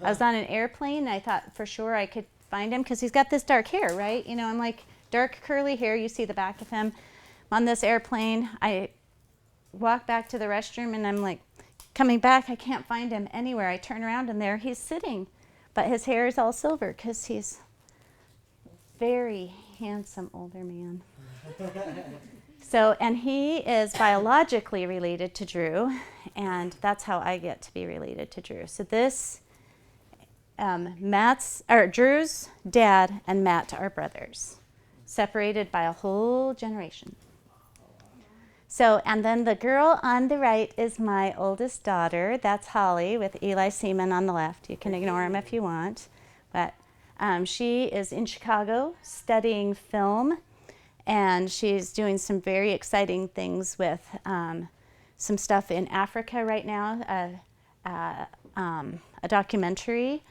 I was on an airplane, and I thought for sure I could find him because he's got this dark hair, right? You know, I'm like, dark curly hair. You see the back of him. I'm on this airplane. I walk back to the restroom, and I'm like, coming back, I can't find him anywhere. I turn around, and there he's sitting. But his hair is all silver because he's very handsome older man. So, and he is biologically related to Drew, and that's how I get to be related to Drew. So this, Drew's dad and Matt are brothers, separated by a whole generation. So, and then the girl on the right is my oldest daughter. That's Holly with Eli Seaman on the left. You can ignore him if you want. But she is in Chicago studying film, and she's doing some very exciting things with some stuff in Africa right now, a documentary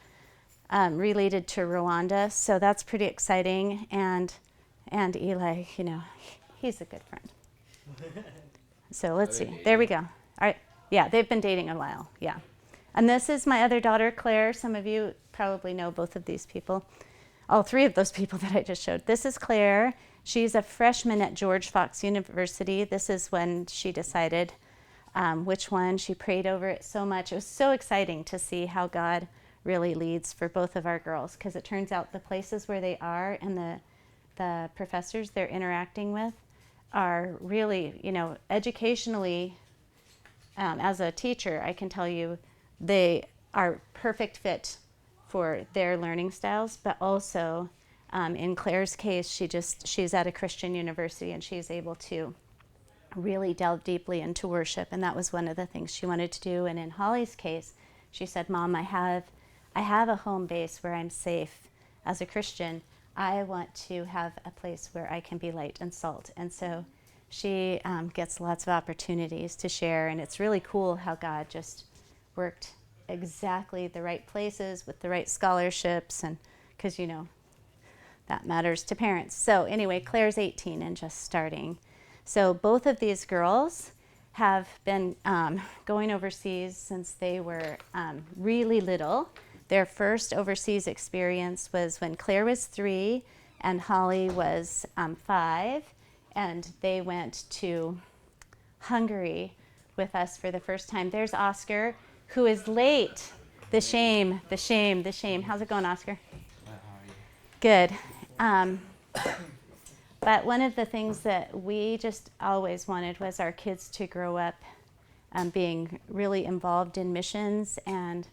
related to Rwanda. So that's pretty exciting. And Eli, you know, he's a good friend. So let's see. There we go. All right. Yeah, they've been dating a while. Yeah. And this is my other daughter, Claire. Some of you probably know both of these people. All three of those people that I just showed. This is Claire. She's a freshman at George Fox University. This is when she decided which one. She prayed over it so much. It was so exciting to see how God really leads for both of our girls, because it turns out the places where they are and the professors they're interacting with are really, you know, educationally, as a teacher, I can tell you they are perfect fit for their learning styles, but also in Claire's case, she's at a Christian university and she's able to really delve deeply into worship, and that was one of the things she wanted to do. And in Holly's case, she said, Mom, I have a home base where I'm safe as a Christian. I want to have a place where I can be light and salt. And so she gets lots of opportunities to share, and it's really cool how God just worked exactly the right places with the right scholarships, and because, you know, that matters to parents. So anyway, Claire's 18 and just starting. So both of these girls have been going overseas since they were really little. Their first overseas experience was when Claire was 3 and Holly was 5, and they went to Hungary with us for the first time. There's Oscar, who is late. The shame, the shame, the shame. How's it going, Oscar? Good. But one of the things that we just always wanted was our kids to grow up being really involved in missions, and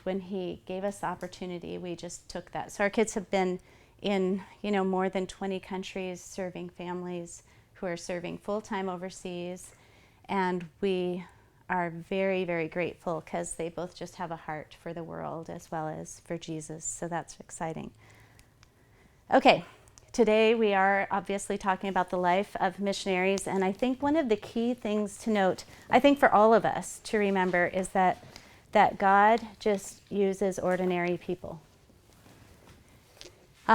when he gave us the opportunity, we just took that. So our kids have been in, you know, more than 20 countries serving families who are serving full-time overseas, and we are very, very grateful because they both just have a heart for the world as well as for Jesus, so that's exciting. Okay, today we are obviously talking about the life of missionaries, and I think one of the key things to note, I think for all of us to remember, is that God just uses ordinary people.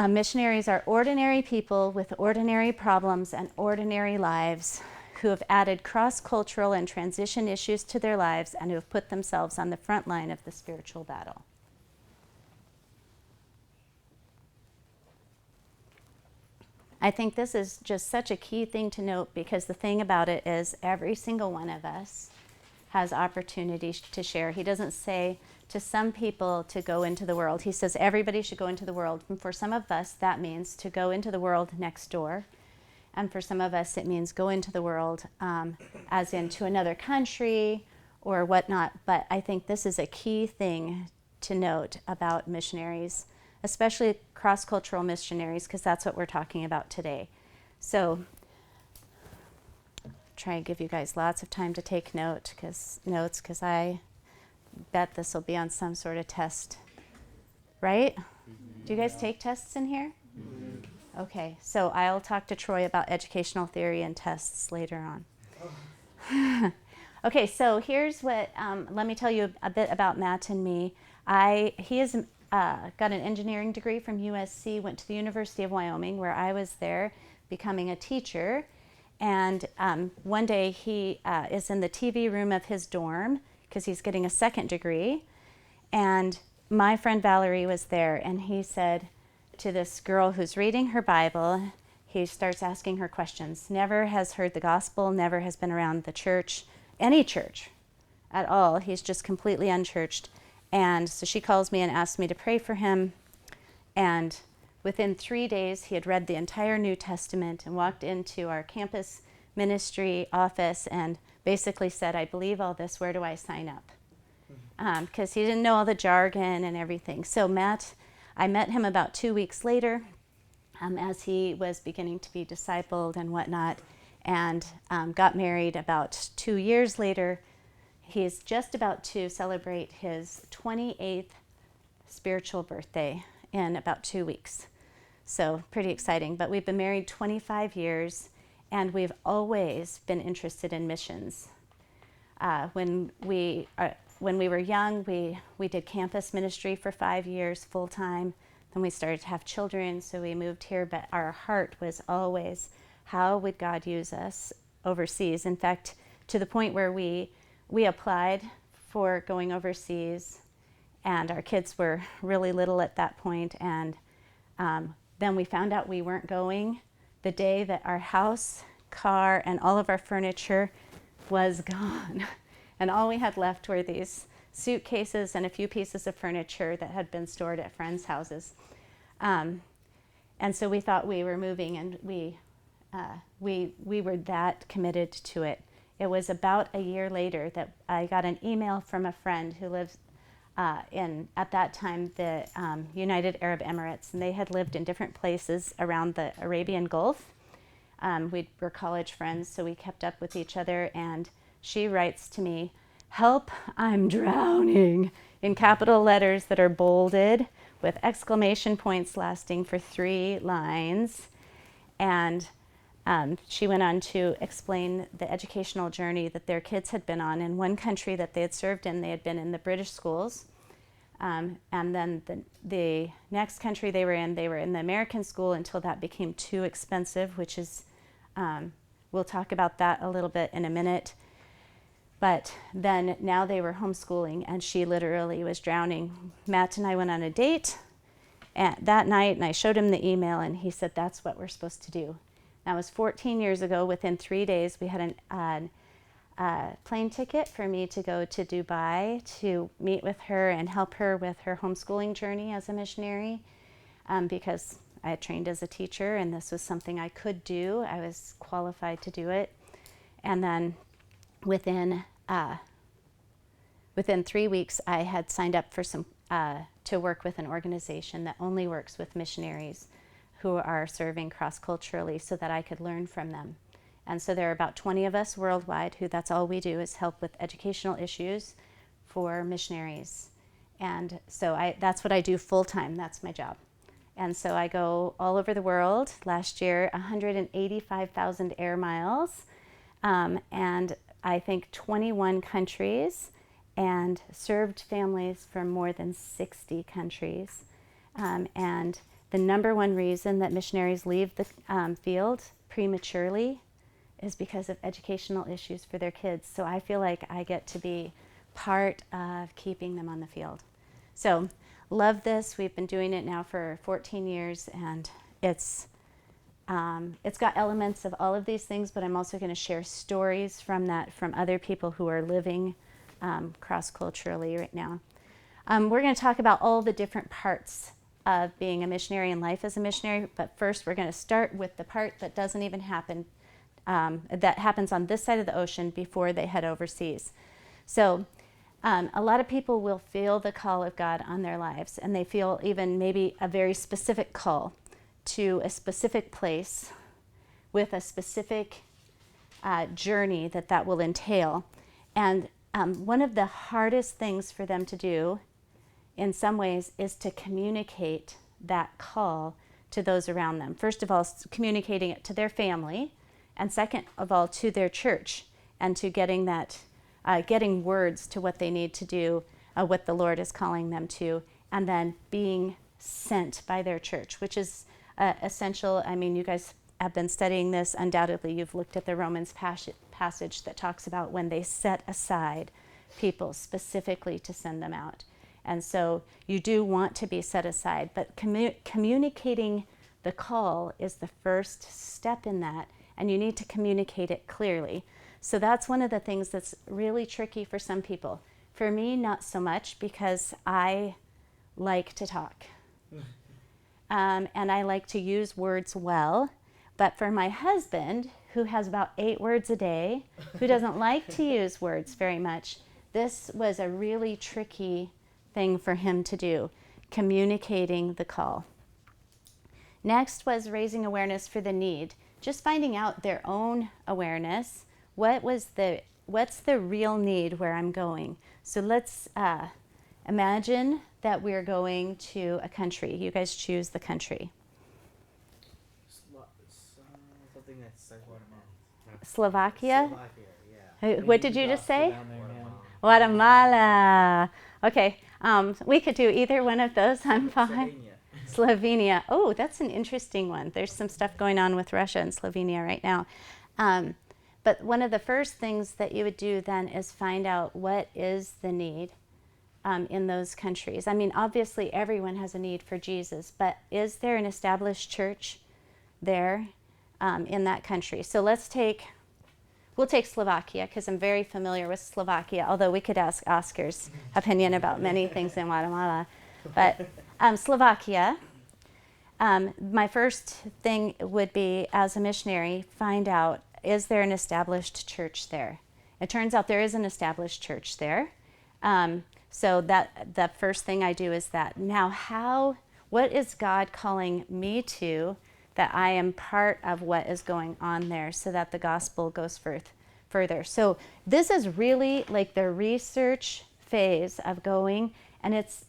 Missionaries are ordinary people with ordinary problems and ordinary lives who have added cross-cultural and transition issues to their lives and who have put themselves on the front line of the spiritual battle. I think this is just such a key thing to note, because the thing about it is every single one of us has opportunities to share. He doesn't say to some people to go into the world. He says everybody should go into the world. And for some of us, that means to go into the world next door. And for some of us, it means go into the world as into another country or whatnot. But I think this is a key thing to note about missionaries, especially cross-cultural missionaries, because that's what we're talking about today. So try and give you guys lots of time to take notes, because I bet this will be on some sort of test, right? Do you guys take tests in here? Okay, so I'll talk to Troy about educational theory and tests later on. Okay, so here's what, let me tell you a bit about Matt and me. He has got an engineering degree from USC, went to the University of Wyoming, where I was there becoming a teacher. And one day he is in the TV room of his dorm because he's getting a second degree. And my friend Valerie was there, and he said to this girl who's reading her Bible, he starts asking her questions. Never has heard the gospel, never has been around the church, any church at all. He's just completely unchurched. And so she calls me and asks me to pray for him. And within 3 days, he had read the entire New Testament and walked into our campus ministry office and basically said, I believe all this, where do I sign up? Because he didn't know all the jargon and everything. So I met him about 2 weeks later as he was beginning to be discipled and whatnot, and got married about 2 years later. He's just about to celebrate his 28th spiritual birthday in about 2 weeks. So pretty exciting. But we've been married 25 years, and we've always been interested in missions. When we were young, we did campus ministry for 5 years full time. Then we started to have children, so we moved here. But our heart was always, how would God use us overseas? In fact, to the point where we applied for going overseas, and our kids were really little at that point. And then we found out we weren't going the day that our house, car, and all of our furniture was gone. And all we had left were these suitcases and a few pieces of furniture that had been stored at friends' houses. And so we thought we were moving, and we were that committed to it. It was about a year later that I got an email from a friend who lives at that time, the United Arab Emirates, and they had lived in different places around the Arabian Gulf. We were college friends, so we kept up with each other, and she writes to me, "Help, I'm drowning," in capital letters that are bolded with exclamation points lasting for 3 lines. And she went on to explain the educational journey that their kids had been on. In one country that they had served in, they had been in the British schools. And then the next country they were in the American school until that became too expensive, which is, we'll talk about that a little bit in a minute. But then now they were homeschooling, and she literally was drowning. Matt and I went on a date that night, and I showed him the email, and he said, that's what we're supposed to do. That was 14 years ago. Within 3 days, we had a plane ticket for me to go to Dubai to meet with her and help her with her homeschooling journey as a missionary, because I had trained as a teacher, and this was something I could do. I was qualified to do it. And then within 3 weeks, I had signed up for to work with an organization that only works with missionaries who are serving cross-culturally, so that I could learn from them. And so there are about 20 of us worldwide who that's all we do, is help with educational issues for missionaries. And so that's what I do full-time. That's my job. And so I go all over the world. Last year, 185,000 air miles, and I think 21 countries, and served families from more than 60 countries. And the number one reason that missionaries leave the field prematurely is because of educational issues for their kids. So I feel like I get to be part of keeping them on the field. So love this. We've been doing it now for 14 years, and it's got elements of all of these things, but I'm also going to share stories from other people who are living cross-culturally right now. We're going to talk about all the different parts of being a missionary and life as a missionary, but first we're going to start with the part that doesn't even happen, that happens on this side of the ocean before they head overseas. So a lot of people will feel the call of God on their lives, and they feel even maybe a very specific call to a specific place with a specific journey that will entail. And one of the hardest things for them to do in some ways is to communicate that call to those around them. First of all, communicating it to their family, and second of all, to their church, and to getting words to what they need to do, what the Lord is calling them to, and then being sent by their church, which is essential. I mean, you guys have been studying this. Undoubtedly, you've looked at the Romans passage that talks about when they set aside people specifically to send them out. And so you do want to be set aside, but communicating the call is the first step in that, and you need to communicate it clearly. So that's one of the things that's really tricky for some people. For me, not so much, because I like to talk. And I like to use words well. But for my husband, who has about 8 words a day, who doesn't like to use words very much, this was a really tricky thing for him to do, communicating the call. Next was raising awareness for the need, just finding out their own awareness. What's the real need where I'm going? So let's imagine that we're going to a country. You guys choose the country. Something that's like Slovakia? Slovakia, yeah. What did you just say? Guatemala. Okay, we could do either one of those. I'm fine. Slovenia. Oh, that's an interesting one. There's some stuff going on with Russia and Slovenia right now. But one of the first things that you would do then is find out what is the need in those countries. I mean, obviously everyone has a need for Jesus, but is there an established church there in that country? So we'll take Slovakia, because I'm very familiar with Slovakia, although we could ask Oscar's opinion about many things in Guatemala. But Slovakia, my first thing would be, as a missionary, find out, is there an established church there? It turns out there is an established church there. So that the first thing I do is that. Now, what is God calling me to, that I am part of what is going on there, so that the gospel goes further. So this is really like the research phase of going, and it's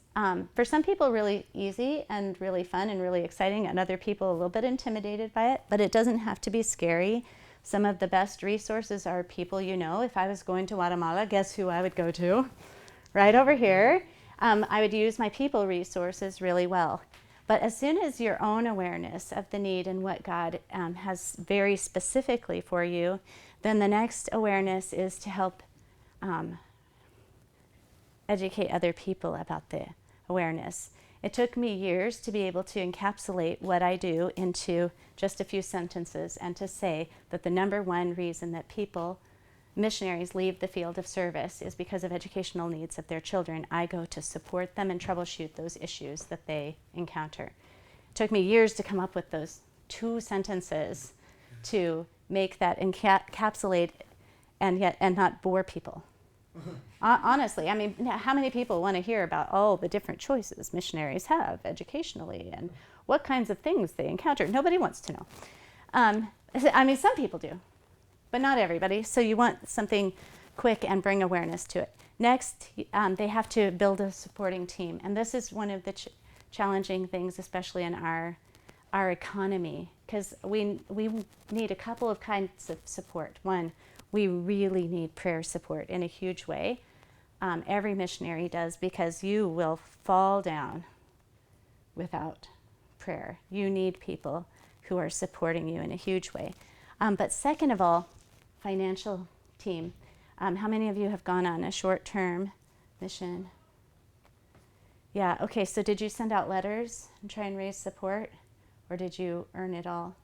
for some people really easy and really fun and really exciting, and other people a little bit intimidated by it, but it doesn't have to be scary. Some of the best resources are people you know. If I was going to Guatemala, guess who I would go to? Right over here. I would use my people resources really well. But as soon as your own awareness of the need and what God has very specifically for you, then the next awareness is to help educate other people about the awareness. It took me years to be able to encapsulate what I do into just a few sentences, and to say that the number one reason that missionaries leave the field of service is because of educational needs of their children. I go to support them and troubleshoot those issues that they encounter. It took me years to come up with those 2 sentences to make that encapsulate and not bore people. Honestly, I mean, how many people want to hear about all the different choices missionaries have educationally and what kinds of things they encounter? Nobody wants to know. I mean, some people do, but not everybody. So you want something quick and bring awareness to it. Next, they have to build a supporting team. And this is one of the challenging things, especially in our economy, because we need a couple of kinds of support. One, we really need prayer support in a huge way. Every missionary does, because you will fall down without prayer. You need people who are supporting you in a huge way. But second of all, financial team. How many of you have gone on a short-term mission? Yeah, okay, so did you send out letters and try and raise support, or did you earn it all?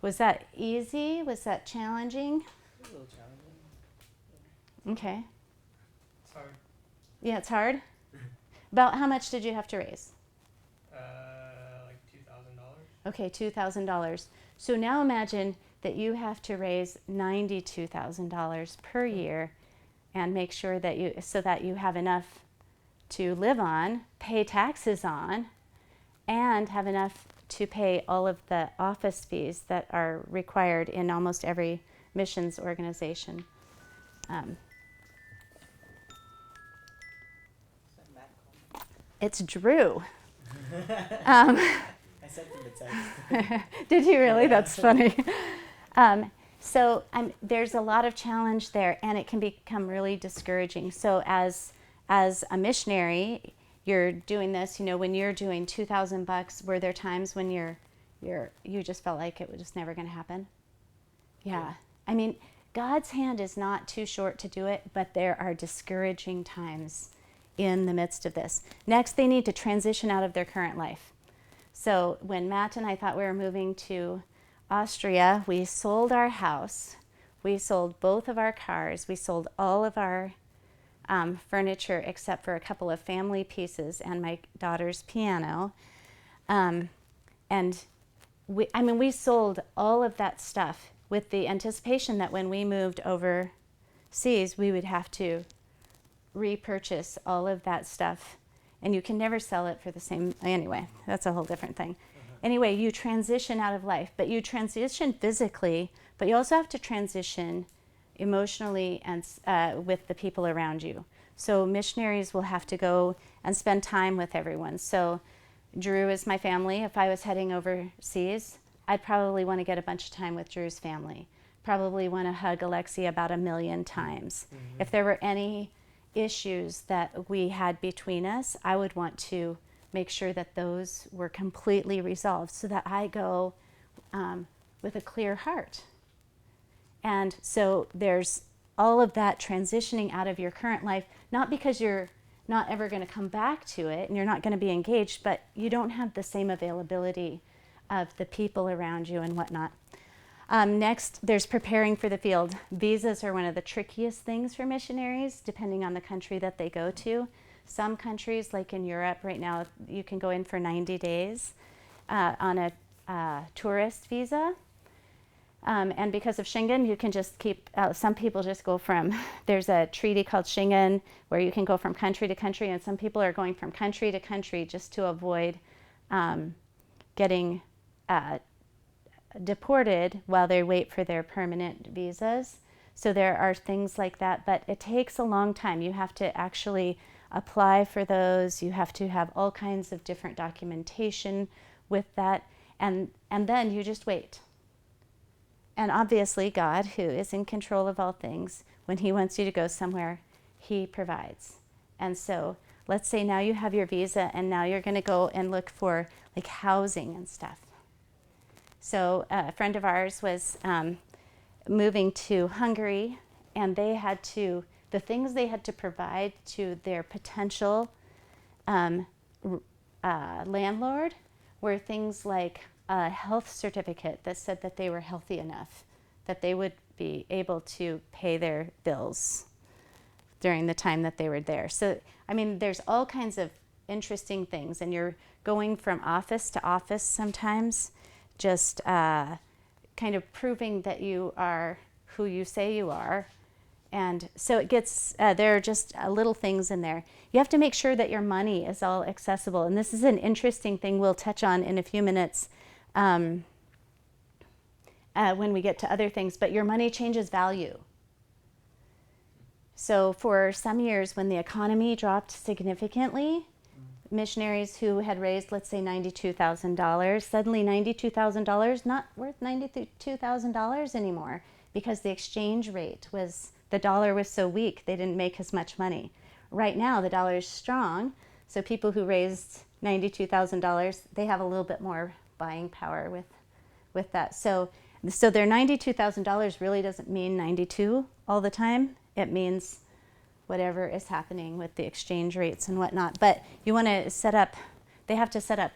Was that easy? Was that challenging? A little challenging. Okay. It's hard. Yeah, it's hard? About how much did you have to raise? Like $2,000. Okay, $2,000. So now imagine that you have to raise $92,000 per year and make sure that you have enough to live on, pay taxes on, and have enough to pay all of the office fees that are required in almost every missions organization. It's Drew. I sent him a text. Did you really? That's funny. So there's a lot of challenge there, and it can become really discouraging. So as a missionary, you're doing this. You know, when you're doing $2,000, were there times when you just felt like it was just never going to happen? Yeah. I mean, God's hand is not too short to do it, but there are discouraging times in the midst of this. Next, they need to transition out of their current life. So when Matt and I thought we were moving to Austria, we sold our house, we sold both of our cars, we sold all of our furniture except for a couple of family pieces and my daughter's piano. And we sold all of that stuff with the anticipation that when we moved overseas, we would have to repurchase all of that stuff. And you can never sell it for the same, anyway, that's a whole different thing. Anyway, you transition out of life, but you transition physically, but you also have to transition emotionally and with the people around you. So missionaries will have to go and spend time with everyone. So Drew is my family. If I was heading overseas, I'd probably want to get a bunch of time with Drew's family. Probably want to hug Alexia about 1,000,000 times. Mm-hmm. If there were any issues that we had between us, I would want to make sure that those were completely resolved so that I go with a clear heart. And so there's all of that transitioning out of your current life, not because you're not ever going to come back to it and you're not going to be engaged, but you don't have the same availability of the people around you and whatnot. Next, there's preparing for the field. Visas are one of the trickiest things for missionaries, depending on the country that they go to. Some countries, like in Europe right now, you can go in for 90 days on a tourist visa. And because of Schengen, you can just keep, some people just go from, there's a treaty called Schengen where you can go from country to country, and some people are going from country to country just to avoid getting deported while they wait for their permanent visas. So there are things like that, but it takes a long time. You have to actually apply for those. You have to have all kinds of different documentation with that, and then you just wait. And obviously God, who is in control of all things, when he wants you to go somewhere, he provides. And so let's say now you have your visa and now you're going to go and look for like housing and stuff. So a friend of ours was moving to Hungary, and they had to, the things they had to provide to their potential landlord were things like a health certificate that said that they were healthy enough, that they would be able to pay their bills during the time that they were there. So, I mean, there's all kinds of interesting things, and you're going from office to office sometimes, just kind of proving that you are who you say you are. And so it gets, there are just little things in there. You have to make sure that your money is all accessible. And this is an interesting thing we'll touch on in a few minutes when we get to other things. But your money changes value. So for some years when the economy dropped significantly, missionaries who had raised, let's say, $92,000, suddenly $92,000 not worth $92,000 anymore because the exchange rate was, the dollar was so weak they didn't make as much money. Right now the dollar is strong, so people who raised $92,000, they have a little bit more buying power with that. So their $92,000 really doesn't mean 92 all the time. It means whatever is happening with the exchange rates and whatnot. But you want to set up, they have to set up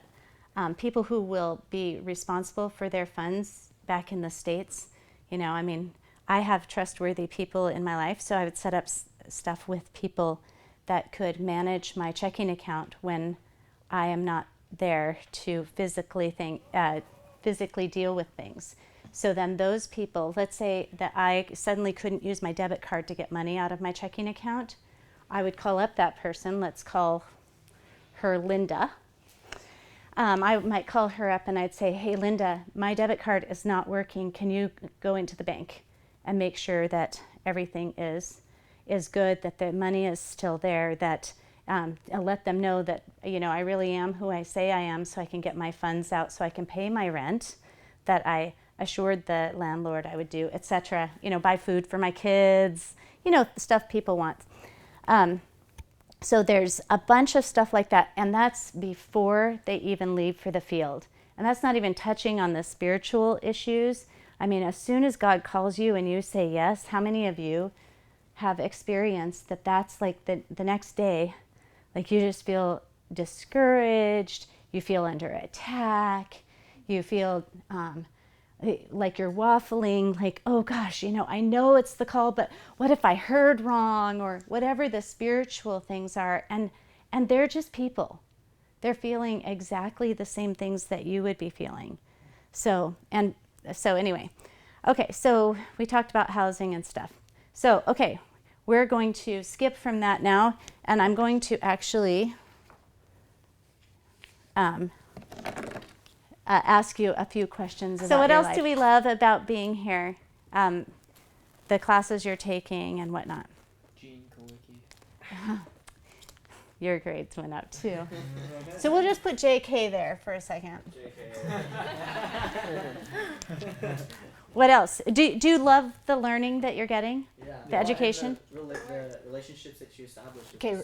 people who will be responsible for their funds back in the States. You know, I mean, I have trustworthy people in my life, so I would set up stuff with people that could manage my checking account when I am not there to physically deal with things. So then those people, let's say that I suddenly couldn't use my debit card to get money out of my checking account, I would call up that person. Let's call her Linda. I might call her up and I'd say, hey, Linda, my debit card is not working. Can you go into the bank and make sure that everything is good, that the money is still there, that I'll let them know that, you know, I really am who I say I am, so I can get my funds out so I can pay my rent, that I assured the landlord I would do, etc. You know, buy food for my kids, you know, stuff people want. So there's a bunch of stuff like that, and that's before they even leave for the field. And that's not even touching on the spiritual issues. I mean, as soon as God calls you and you say yes, how many of you have experienced that that's like the next day Like you just feel discouraged, you feel under attack, you feel like you're waffling, like, oh gosh, I know it's the call, but what if I heard wrong, or whatever the spiritual things are. And they're just people. They're feeling exactly the same things that you would be feeling. So anyway, okay, so we talked about housing and stuff. So, okay, we're going to skip from that now, and I'm going to actually ask you a few questions about your life. So what else do we love about being here? The classes you're taking and whatnot. Gene Kawicki. Your grades went up too. So we'll just put JK there for a second. What else? Do you love the learning that you're getting? Yeah. The education? The relationships that you establish. Okay.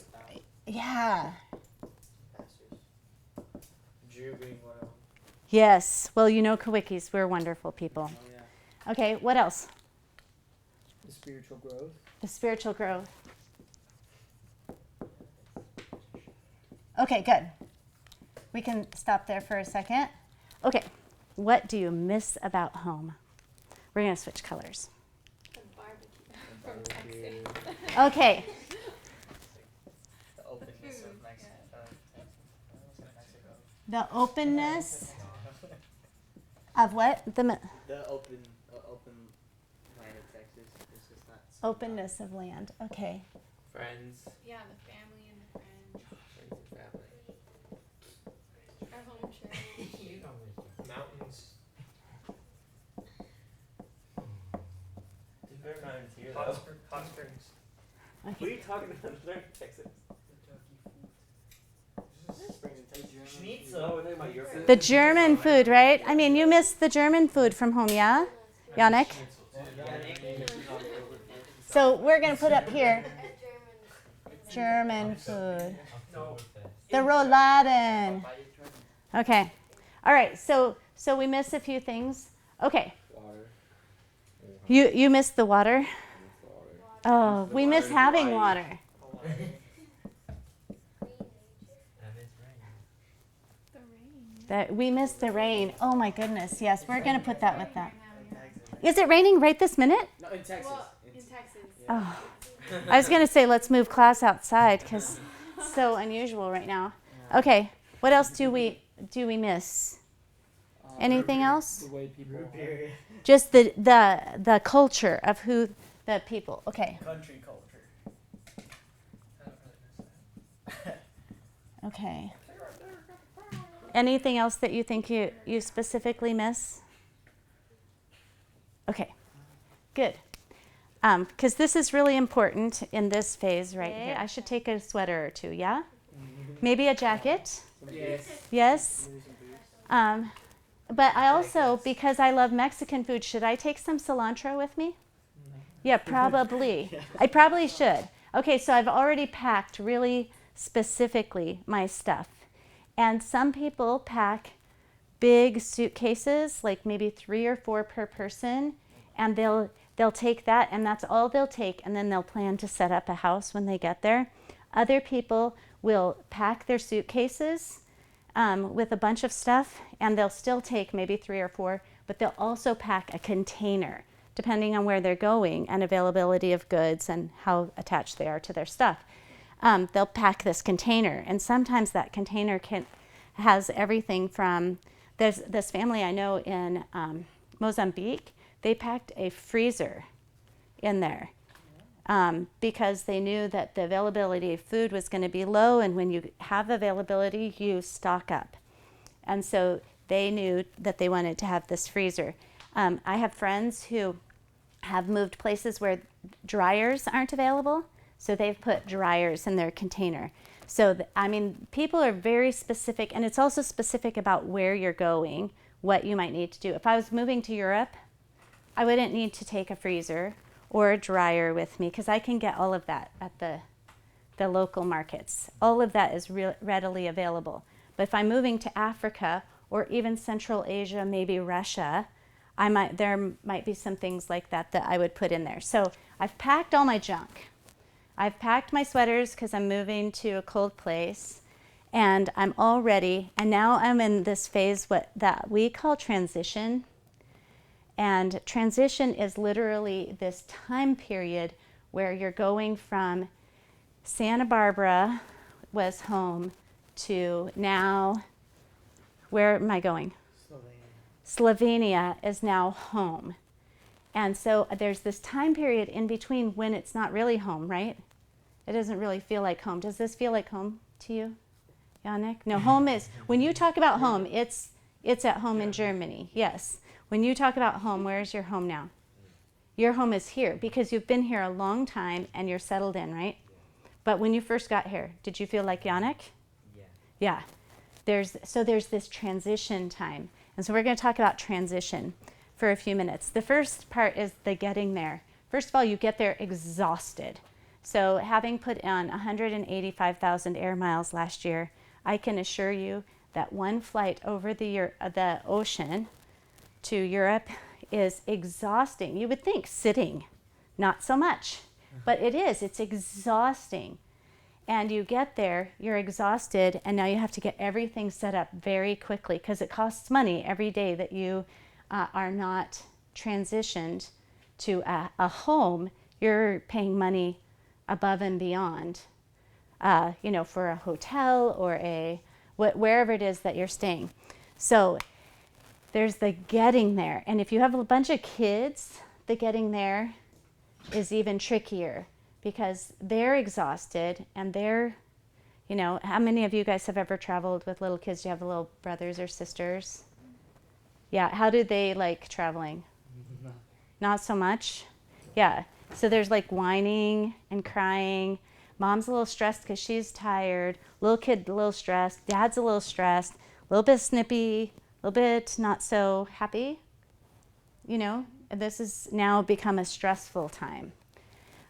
Yeah. Pastors. Drew being one of them. Yes. Well, Kawickis, we're wonderful people. Oh, yeah. Okay, what else? The spiritual growth. The spiritual growth. Okay, good. We can stop there for a second. Okay, what do you miss about home? We're going to switch colors. The barbecue from Texas. Okay. The openness of Mexico. The openness of what? The open land of Texas. It's just not. Openness of land. Okay. Friends. Yeah, the family and the friends. Friends and family. Our home church. Mountains. They're not even here Hot, though. hot springs. What are you talking about? They're in Texas. Schnitzel. We're talking about your food. The German food, right? I mean, you miss the German food from home, yeah? Yannick? So we're going to put up here German food. The Rouladen. Okay. All right. So we miss a few things. Okay. Water. You miss the water? Oh, we miss having water. The rain. That we miss the rain. Oh my goodness. Yes, we're going to put that with that. In Texas. Is it raining right this minute? No, in Texas. Well, in Texas. Oh. I was going to say let's move class outside because it's so unusual right now. Okay. What else do we miss? Anything else? The way people are. Just the culture of who the people. Okay. Country culture. I don't really miss that. Okay. Anything else that you think you specifically miss? Okay. Good. Because this is really important in this phase right here. I should take a sweater or two, yeah? Maybe a jacket? Yes. Yes? But I also, because I love Mexican food, should I take some cilantro with me? Yeah, probably. I probably should. Okay, so I've already packed really specifically my stuff. And some people pack big suitcases, like maybe 3 or 4 per person, and they'll take that, and that's all they'll take, and then they'll plan to set up a house when they get there. Other people will pack their suitcases with a bunch of stuff, and they'll still take maybe 3 or 4, but they'll also pack a container, depending on where they're going and availability of goods and how attached they are to their stuff. They'll pack this container, and sometimes that container has everything from, there's this family I know in Mozambique, they packed a freezer in there because they knew that the availability of food was going to be low, and when you have availability, you stock up. And so they knew that they wanted to have this freezer. I have friends who have moved places where dryers aren't available, so they've put dryers in their container. So, people are very specific, and it's also specific about where you're going, what you might need to do. If I was moving to Europe, I wouldn't need to take a freezer or a dryer with me because I can get all of that at the local markets. All of that is readily available. But if I'm moving to Africa or even Central Asia, maybe Russia, there might be some things like that I would put in there. So I've packed all my junk. I've packed my sweaters because I'm moving to a cold place, and I'm all ready. And now I'm in this phase that we call transition. And transition is literally this time period where you're going from Santa Barbara was home to now, where am I going? Slovenia is now home. And so there's this time period in between when it's not really home, right? It doesn't really feel like home. Does this feel like home to you, Yannick? No, home is, when you talk about home, it's at home in Germany, yes. When you talk about home, where's your home now? Your home is here because you've been here a long time and you're settled in, right? But when you first got here, did you feel like Yannick? Yeah. There's this transition time. And so we're going to talk about transition for a few minutes. The first part is the getting there. First of all, you get there exhausted. So having put on 185,000 air miles last year, I can assure you that one flight over the ocean to Europe is exhausting. You would think sitting, not so much, but it is. It's exhausting. And you get there, you're exhausted, and now you have to get everything set up very quickly because it costs money every day that you are not transitioned to a home. You're paying money above and beyond, for a hotel or wherever it is that you're staying. So there's the getting there. And if you have a bunch of kids, the getting there is even trickier because they're exhausted and they're, how many of you guys have ever traveled with little kids? Do you have little brothers or sisters? Yeah, how do they like traveling? Not so much? Yeah, so there's like whining and crying. Mom's a little stressed because she's tired. Little kid a little stressed. Dad's a little stressed. A little bit snippy. A little bit not so happy. This has now become a stressful time.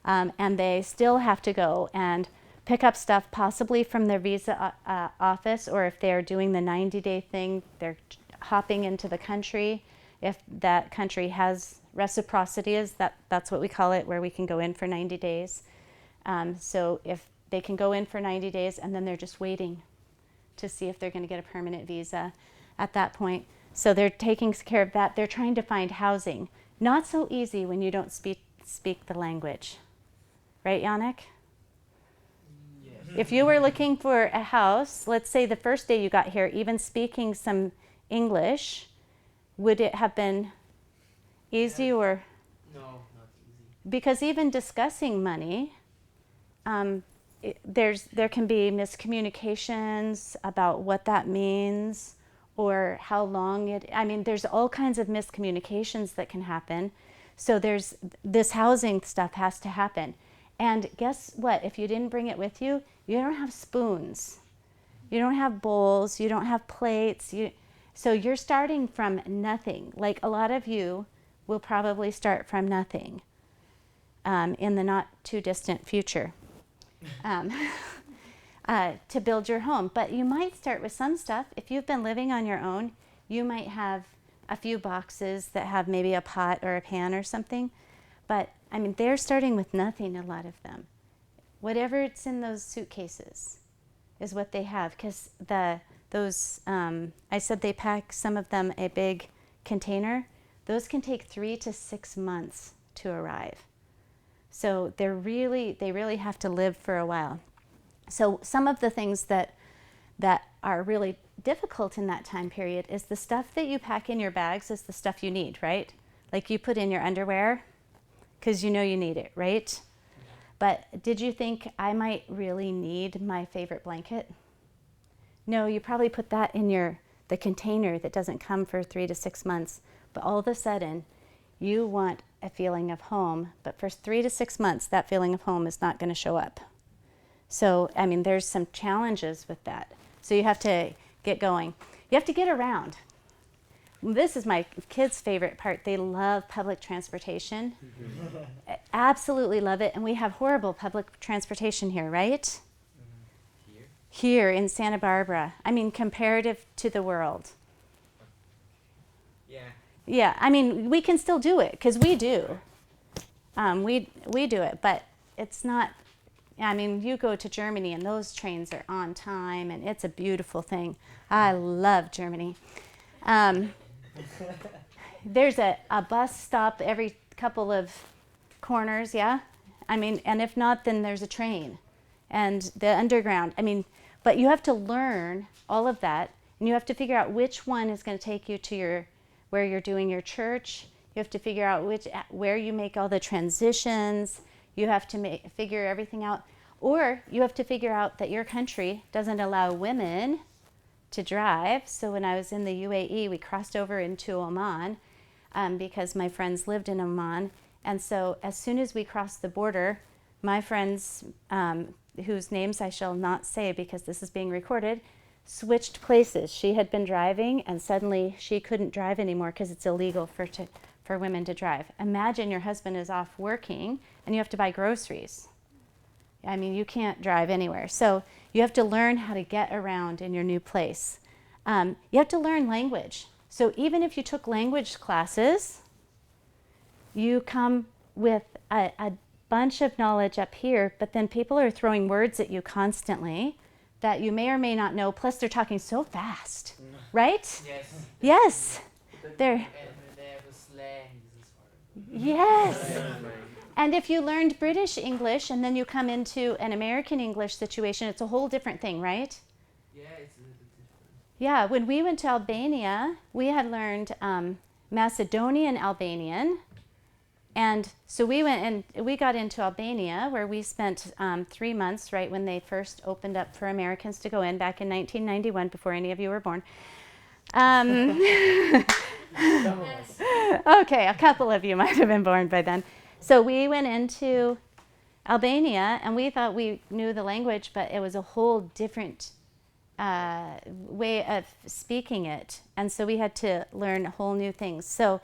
And they still have to go and pick up stuff possibly from their visa office, or if they're doing the 90-day thing, they're hopping into the country. If that country has reciprocity, that's what we call it, where we can go in for 90 days. So if they can go in for 90 days and then they're just waiting to see if they're going to get a permanent visa at that point. So they're taking care of that. They're trying to find housing. Not so easy when you don't speak the language. Right, Yannick? Yes. If you were looking for a house, let's say the first day you got here, even speaking some English, would it have been easy or? No, not easy. Because even discussing money, there can be miscommunications about what that means or how long there's all kinds of miscommunications that can happen. So there's this housing stuff has to happen. And guess what? If you didn't bring it with you, you don't have spoons. You don't have bowls. You don't have plates. So you're starting from nothing. Like a lot of you will probably start from nothing in the not too distant future to build your home. But you might start with some stuff. If you've been living on your own, you might have a few boxes that have maybe a pot or a pan or something. But they're starting with nothing, a lot of them. Whatever it's in those suitcases is what they have, because I said they pack some of them a big container. Those can take 3 to 6 months to arrive. So they really have to live for a while. So some of the things that are really difficult in that time period is the stuff that you pack in your bags is the stuff you need, right? Like you put in your underwear because you know you need it, right? But did you think I might really need my favorite blanket? No, you probably put that in the container that doesn't come for 3 to 6 months. But all of a sudden, you want a feeling of home. But for 3 to 6 months, that feeling of home is not going to show up. So, there's some challenges with that. So you have to get going. You have to get around. This is my kids' favorite part. They love public transportation. Absolutely love it. And we have horrible public transportation here, right? Here in Santa Barbara. Comparative to the world. Yeah. Yeah, we can still do it because we do. We do it, but it's not I mean, you go to Germany and those trains are on time and it's a beautiful thing. I love Germany. There's a bus stop every couple of corners, yeah? I mean, and if not, then there's a train and the underground. I mean, but you have to learn all of that, and you have to figure out which one is going to take you to where you're doing your church. You have to figure out where you make all the transitions. You have to figure everything out. Or you have to figure out that your country doesn't allow women to drive. So when I was in the UAE, we crossed over into Oman because my friends lived in Oman. And so as soon as we crossed the border, my friends, whose names I shall not say because this is being recorded, switched places. She had been driving and suddenly she couldn't drive anymore because it's illegal for women to drive. Imagine your husband is off working and you have to buy groceries. I mean, you can't drive anywhere. So you have to learn how to get around in your new place. You have to learn language. So even if you took language classes, you come with a bunch of knowledge up here, but then people are throwing words at you constantly that you may or may not know, plus they're talking so fast, right? Yes. Yes. They're, And they have a slang. This is horrible. yes. And if you learned British English and then you come into an American English situation, it's a whole different thing, right? Yeah, it's a little bit different. Yeah, when we went to Albania, we had learned Macedonian Albanian. And so we went and we got into Albania, where we spent 3 months, right when they first opened up for Americans to go in back in 1991, before any of you were born. Okay, a couple of you might have been born by then. So we went into Albania, and we thought we knew the language, but it was a whole different way of speaking it. And so we had to learn whole new things. So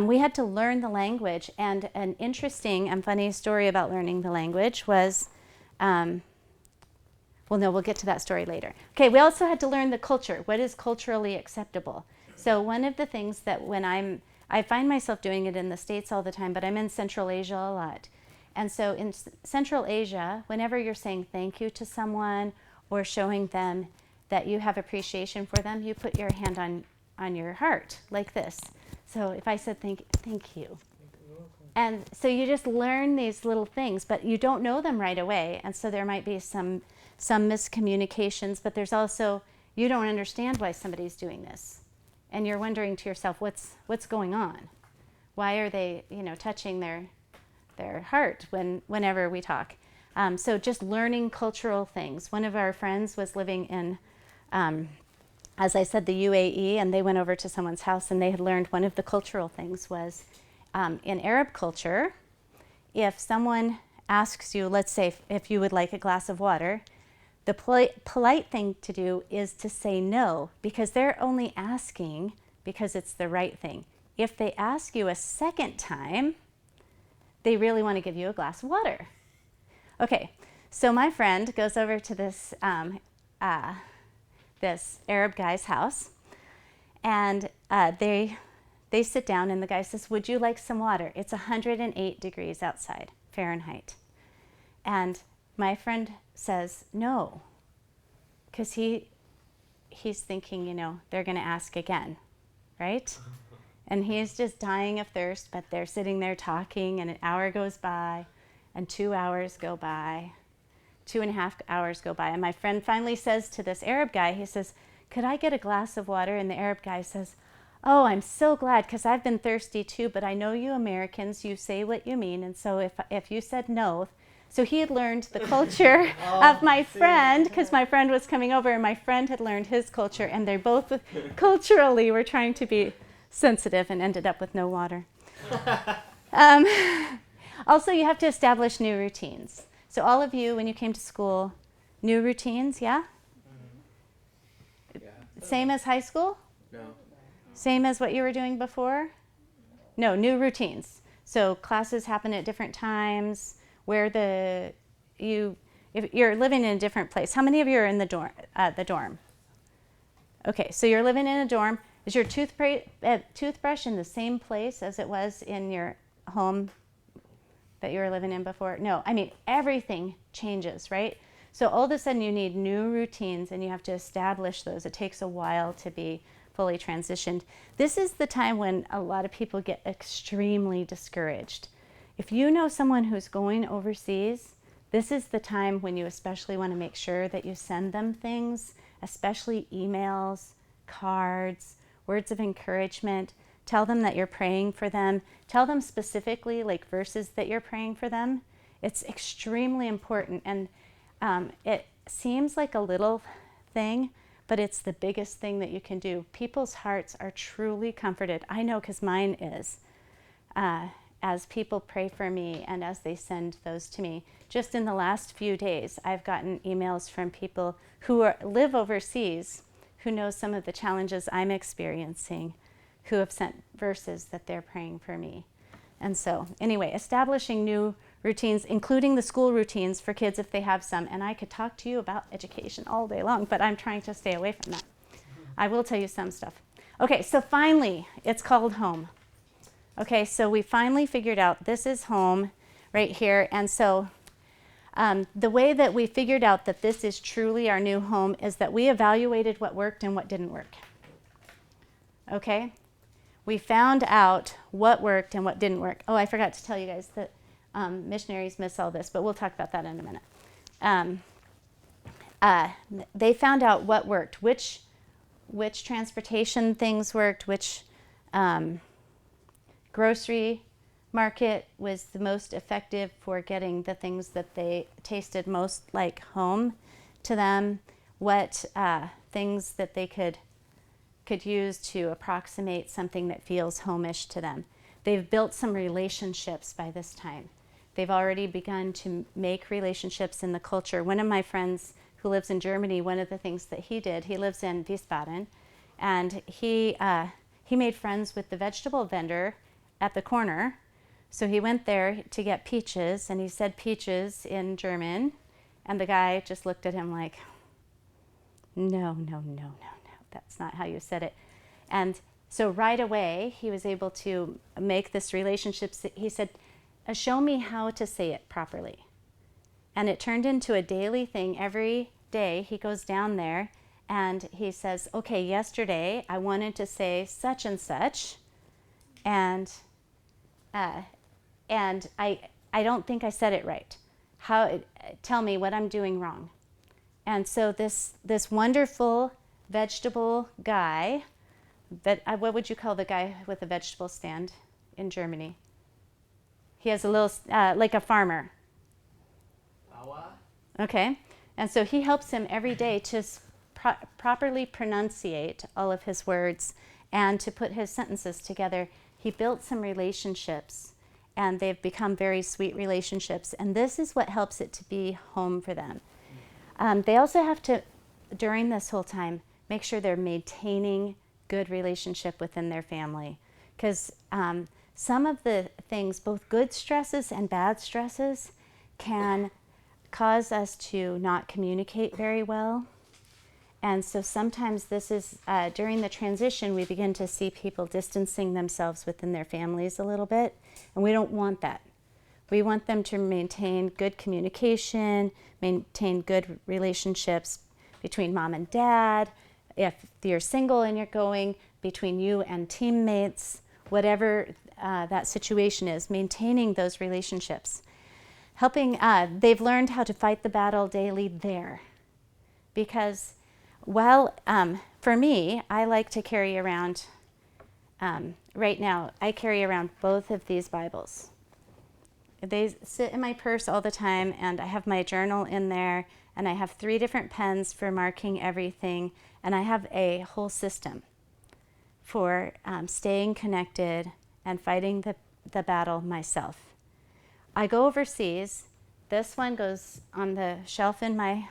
we had to learn the language. And an interesting and funny story about learning the language was, well, no, we'll get to that story later. Okay, we also had to learn the culture. What is culturally acceptable? So one of the things that I find myself doing it in the States all the time, but I'm in Central Asia a lot. And so in Central Asia, whenever you're saying thank you to someone or showing them that you have appreciation for them, you put your hand on your heart like this. So if I said thank you. And so you just learn these little things, but you don't know them right away. And so there might be some miscommunications, but there's also, you don't understand why somebody's doing this. And you're wondering to yourself, what's going on? Why are they, touching their heart whenever we talk? So just learning cultural things. One of our friends was living in, as I said, the UAE, and they went over to someone's house, and they had learned one of the cultural things was, in Arab culture, if someone asks you, let's say if you would like a glass of water, the polite thing to do is to say no, because they're only asking because it's the right thing. If they ask you a second time, they really want to give you a glass of water. Okay, so my friend goes over to this this Arab guy's house, and they sit down, and the guy says, "Would you like some water?" It's 108 degrees outside, Fahrenheit. And my friend says no, because he's thinking, they're going to ask again, right? And he's just dying of thirst, but they're sitting there talking, and an hour goes by, and 2 hours go by, 2.5 hours go by. And my friend finally says to this Arab guy, he says, "Could I get a glass of water?" And the Arab guy says, "Oh, I'm so glad, because I've been thirsty too, but I know you Americans, you say what you mean, and so if you said no." So he had learned the culture of my friend, because my friend was coming over, and my friend had learned his culture, and they both culturally were trying to be sensitive and ended up with no water. Also, you have to establish new routines. So all of you, when you came to school, new routines, yeah? Yeah. Same as high school? No. Same as what you were doing before? No, new routines. So classes happen at different times, where if you're living in a different place. How many of you are in the dorm? Okay, so you're living in a dorm. Is your toothbrush in the same place as it was in your home that you were living in before? No, I mean, everything changes, right? So all of a sudden you need new routines and you have to establish those. It takes a while to be fully transitioned. This is the time when a lot of people get extremely discouraged. If you know someone who's going overseas, this is the time when you especially want to make sure that you send them things, especially emails, cards, words of encouragement. Tell them that you're praying for them. Tell them specifically like verses that you're praying for them. It's extremely important. And it seems like a little thing, but it's the biggest thing that you can do. People's hearts are truly comforted. I know because mine is. As people pray for me and as they send those to me. Just in the last few days, I've gotten emails from people who live overseas, who know some of the challenges I'm experiencing, who have sent verses that they're praying for me. And so, anyway, establishing new routines, including the school routines for kids if they have some. And I could talk to you about education all day long, but I'm trying to stay away from that. I will tell you some stuff. Okay, so finally, it's called home. Okay, so we finally figured out this is home right here. And so the way that we figured out that this is truly our new home is that we evaluated what worked and what didn't work. Okay? We found out what worked and what didn't work. Oh, I forgot to tell you guys that missionaries miss all this, but we'll talk about that in a minute. They found out what worked, which transportation things worked, which grocery market was the most effective for getting the things that they tasted most like home to them, what things that they could use to approximate something that feels homish to them. They've built some relationships by this time. They've already begun to make relationships in the culture. One of my friends who lives in Germany, one of the things that he did, he lives in Wiesbaden, and he made friends with the vegetable vendor at the corner. So he went there to get peaches, and he said peaches in German, and the guy just looked at him like, no, that's not how you said it. And so right away, he was able to make this relationship. He said, show me how to say it properly. And it turned into a daily thing. Every day he goes down there and he says, okay, yesterday I wanted to say such and such, and I don't think I said it right. Tell me what I'm doing wrong. And so this wonderful vegetable guy, what would you call the guy with the vegetable stand in Germany? He has a little, like a farmer. Okay. And so he helps him every day to properly pronunciate all of his words and to put his sentences together. He built some relationships, and they've become very sweet relationships. And this is what helps it to be home for them. They also have to, during this whole time, make sure they're maintaining good relationship within their family. Because some of the things, both good stresses and bad stresses, can cause us to not communicate very well. And so sometimes this is, during the transition, we begin to see people distancing themselves within their families a little bit, and we don't want that. We want them to maintain good communication, maintain good relationships between mom and dad, if you're single and you're going, between you and teammates, whatever that situation is, maintaining those relationships. Helping, they've learned how to fight the battle daily there. Because, well, for me, I like to carry around, right now, I carry around both of these Bibles. They sit in my purse all the time, and I have my journal in there, and I have 3 different pens for marking everything, and I have a whole system for staying connected and fighting the battle myself. I go overseas. This one goes on the shelf in my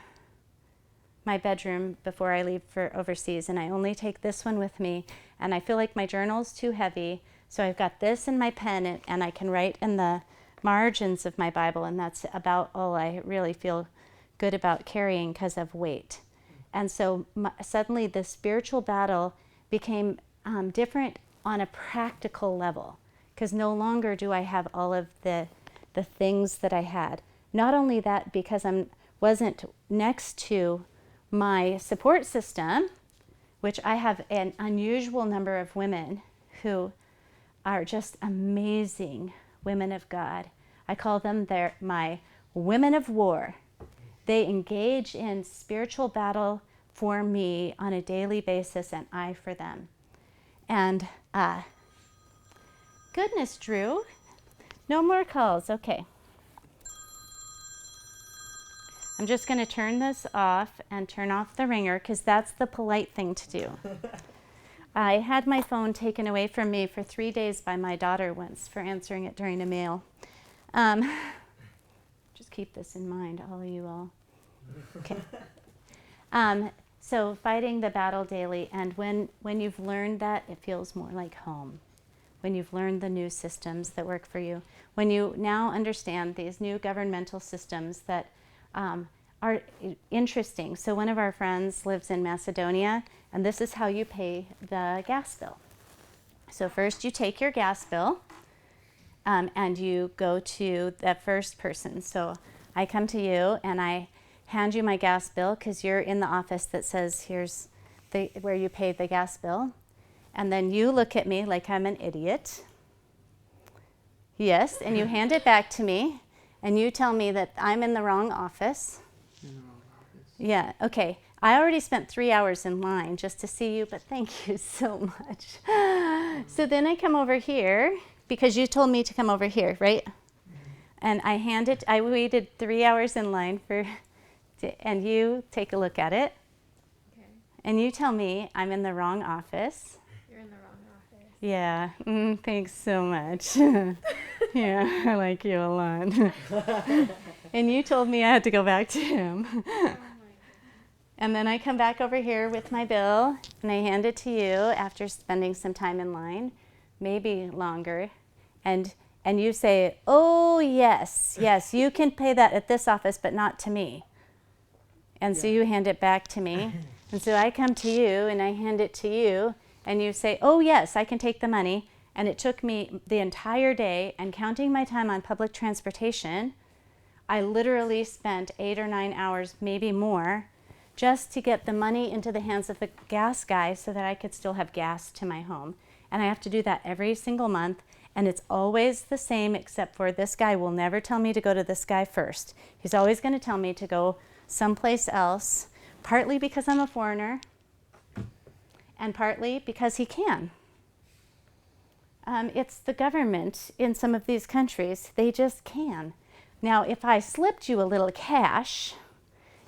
bedroom before I leave for overseas, and I only take this one with me, and I feel like my journal's too heavy, so I've got this in my pen, and I can write in the margins of my Bible, and that's about all I really feel good about carrying because of weight. And so suddenly the spiritual battle became different on a practical level, because no longer do I have all of the the things that I had. Not only that, because I wasn't next to my support system, which I have an unusual number of women who are just amazing women of God. I call them my women of war. They engage in spiritual battle for me on a daily basis, and I for them. And goodness, Drew, no more calls. Okay. I'm just going to turn this off and turn off the ringer because that's the polite thing to do. I had my phone taken away from me for 3 days by my daughter once for answering it during a meal. Just keep this in mind, all of you all. Okay. So fighting the battle daily, and when you've learned that, it feels more like home. When you've learned the new systems that work for you, when you now understand these new governmental systems that are interesting. So one of our friends lives in Macedonia, and this is how you pay the gas bill. So first you take your gas bill, and you go to the first person. So I come to you and I hand you my gas bill because you're in the office that says here's where you pay the gas bill. And then you look at me like I'm an idiot. Yes, and you hand it back to me and you tell me that I'm in the wrong office. In the wrong office. Yeah, okay. I already spent 3 hours in line just to see you, but thank you so much. So then I come over here because you told me to come over here, right? And I waited 3 hours in line and you take a look at it. Okay. And you tell me I'm in the wrong office. You're in the wrong office. Yeah, thanks so much. Yeah, I like you a lot. And you told me I had to go back to him. Oh my goodness. And then I come back over here with my bill and I hand it to you after spending some time in line, maybe longer. And you say, oh, yes, you can pay that at this office, but not to me. And so you hand it back to me. And so I come to you and I hand it to you and you say, oh, yes, I can take the money. And it took me the entire day, and counting my time on public transportation, I literally spent 8 or 9 hours, maybe more, just to get the money into the hands of the gas guy so that I could still have gas to my home. And I have to do that every single month, and it's always the same except for this guy will never tell me to go to this guy first. He's always going to tell me to go someplace else, partly because I'm a foreigner, and partly because he can. It's the government in some of these countries. They just can. Now, if I slipped you a little cash,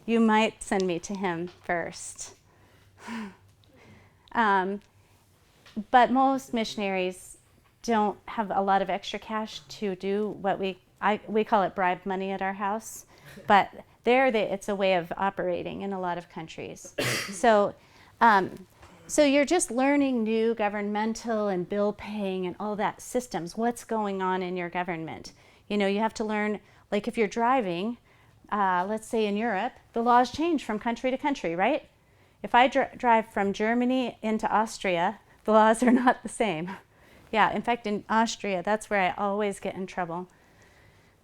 you might send me to him first. But most missionaries don't have a lot of extra cash to do what we call it bribe money at our house. But it's a way of operating in a lot of countries. So you're just learning new governmental and bill paying and all that systems. What's going on in your government? You know, you have to learn, like if you're driving, let's say in Europe, the laws change from country to country, right? If I drive from Germany into Austria, the laws are not the same. Yeah, in fact, in Austria, that's where I always get in trouble.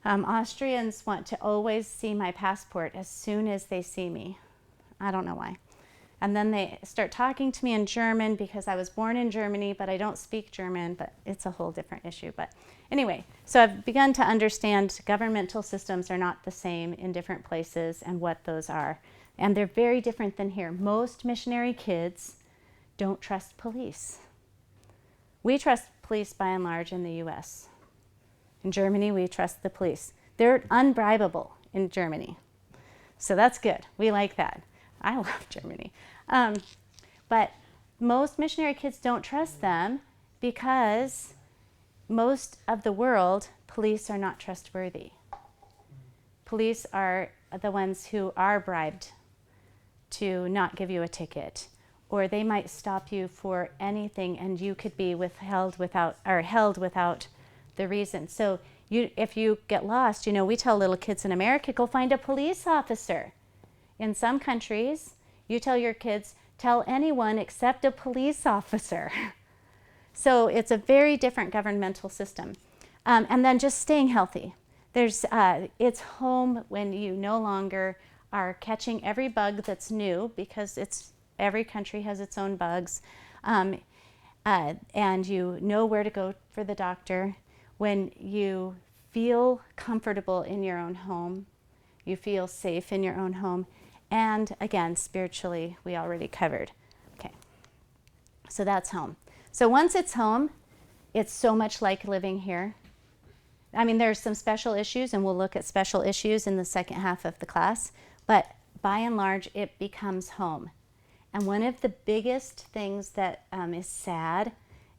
Austrians want to always see my passport as soon as they see me. I don't know why. And then they start talking to me in German because I was born in Germany, but I don't speak German, but it's a whole different issue. But anyway, so I've begun to understand governmental systems are not the same in different places and what those are. And they're very different than here. Most missionary kids don't trust police. We trust police by and large in the US. In Germany, we trust the police. They're unbribable in Germany. So that's good. We like that. I love Germany. But most missionary kids don't trust them because most of the world, police are not trustworthy. Police are the ones who are bribed to not give you a ticket, or they might stop you for anything and you could be held without the reason. So if you get lost, we tell little kids in America, go find a police officer. In some countries, you tell your kids, tell anyone except a police officer. So it's a very different governmental system. And then just staying healthy. It's home when you no longer are catching every bug that's new, because every country has its own bugs, and you know where to go for the doctor. When you feel comfortable in your own home, you feel safe in your own home, and again, spiritually, we already covered. Okay, so that's home. So once it's home, it's so much like living here. I mean, there's some special issues, and we'll look at special issues in the second half of the class, but by and large, it becomes home. And one of the biggest things that is sad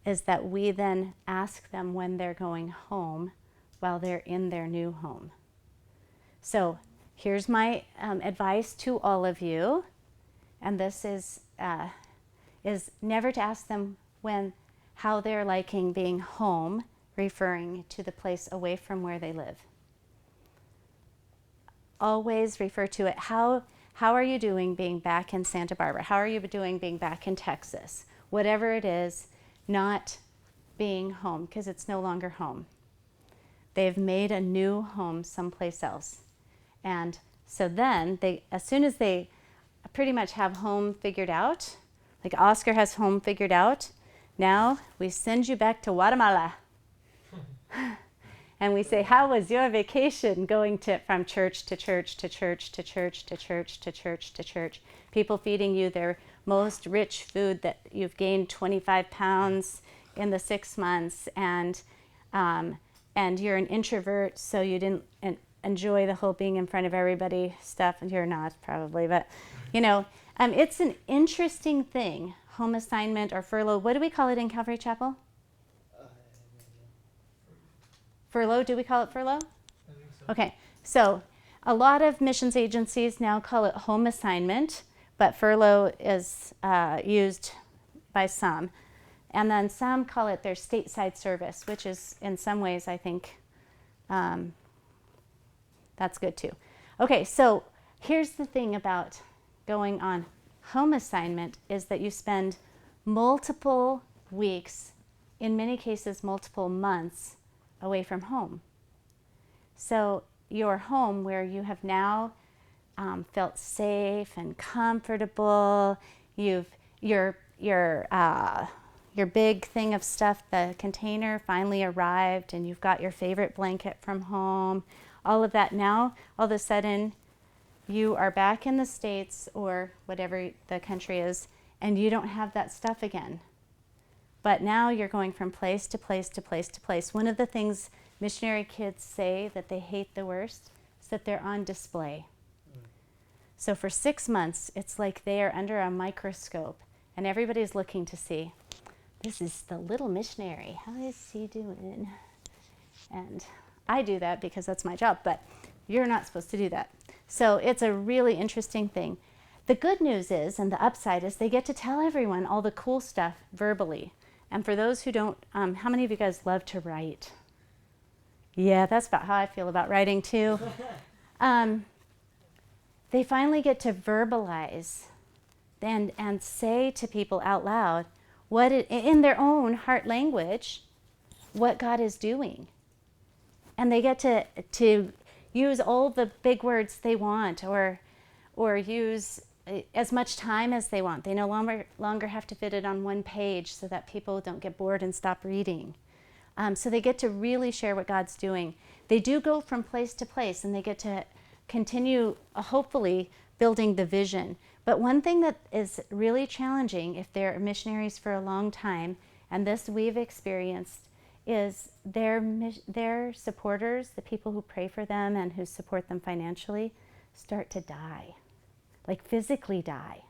is that we then ask them when they're going home while they're in their new home. So here's my advice to all of you, and this is never to ask them how they're liking being home, referring to the place away from where they live. Always refer to it, how are you doing being back in Santa Barbara? How are you doing being back in Texas? Whatever it is, not being home, because it's no longer home. They've made a new home someplace else. And so then, as soon as they pretty much have home figured out, like Oscar has home figured out, now we send you back to Guatemala. And we say, how was your vacation, going from church to church to church to church to church to church to church? People feeding you their most rich food, that you've gained 25 pounds in the 6 months, and you're an introvert, so you didn't enjoy the whole being in front of everybody stuff. And you're not, probably, but it's an interesting thing, home assignment or furlough. What do we call it in Calvary Chapel? Furlough, do we call it furlough? I think so. Okay, so a lot of missions agencies now call it home assignment, but furlough is used by some. And then some call it their stateside service, which is in some ways, I think, that's good too. Okay, so here's the thing about going on home assignment is that you spend multiple weeks, in many cases multiple months, away from home. So your home, where you have now felt safe and comfortable, your big thing of stuff, the container finally arrived, and you've got your favorite blanket from home, all of that. Now, all of a sudden, you are back in the States or whatever the country is, and you don't have that stuff again. But now you're going from place to place to place to place. One of the things missionary kids say that they hate the worst is that they're on display. So for 6 months, it's like they are under a microscope, and everybody's looking to see, this is the little missionary. How is he doing? And I do that because that's my job, but you're not supposed to do that. So it's a really interesting thing. The good news is, and the upside is, they get to tell everyone all the cool stuff verbally. And for those who don't, how many of you guys love to write? Yeah, that's about how I feel about writing too. They finally get to verbalize and say to people out loud in their own heart language what God is doing. And they get to use all the big words they want, or use as much time as they want. They no longer have to fit it on one page so that people don't get bored and stop reading. So they get to really share what God's doing. They do go from place to place, and they get to continue, hopefully, building the vision. But one thing that is really challenging if they're missionaries for a long time, and this we've experienced, is their supporters, the people who pray for them and who support them financially, start to die. Like physically die.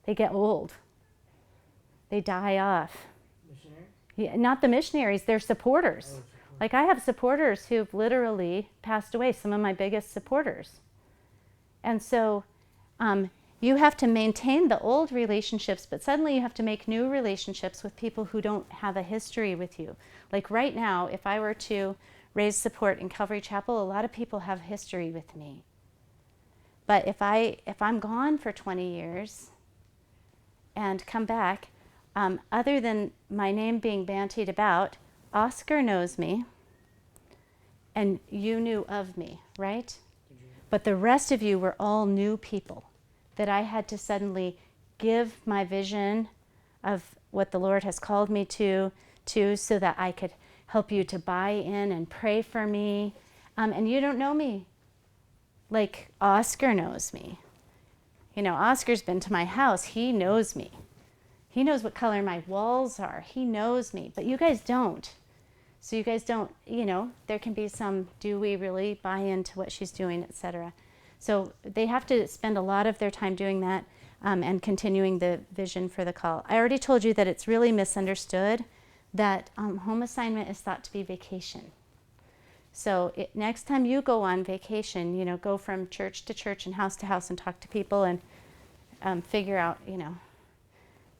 They get old. They die off. Missionary? Yeah, not the missionaries, they're supporters. Oh, Like I have supporters who've literally passed away, some of my biggest supporters. And so you have to maintain the old relationships, but suddenly you have to make new relationships with people who don't have a history with you. Like right now, if I were to raise support in Calvary Chapel, a lot of people have history with me. But if I'm gone for 20 years and come back, other than my name being bantied about, Oscar knows me, and you knew of me, right? But the rest of you were all new people that I had to suddenly give my vision of what the Lord has called me to so that I could help you to buy in and pray for me. And you don't know me like Oscar knows me. You know, Oscar's been to my house. He knows me. He knows what color my walls are. He knows me, but you guys don't. So you guys don't, you know, there can be some, do we really buy into what she's doing, etc. So they have to spend a lot of their time doing that and continuing the vision for the call. I already told you that it's really misunderstood that home assignment is thought to be vacation. So next time you go on vacation, you know, go from church to church and house to house and talk to people and figure out, you know,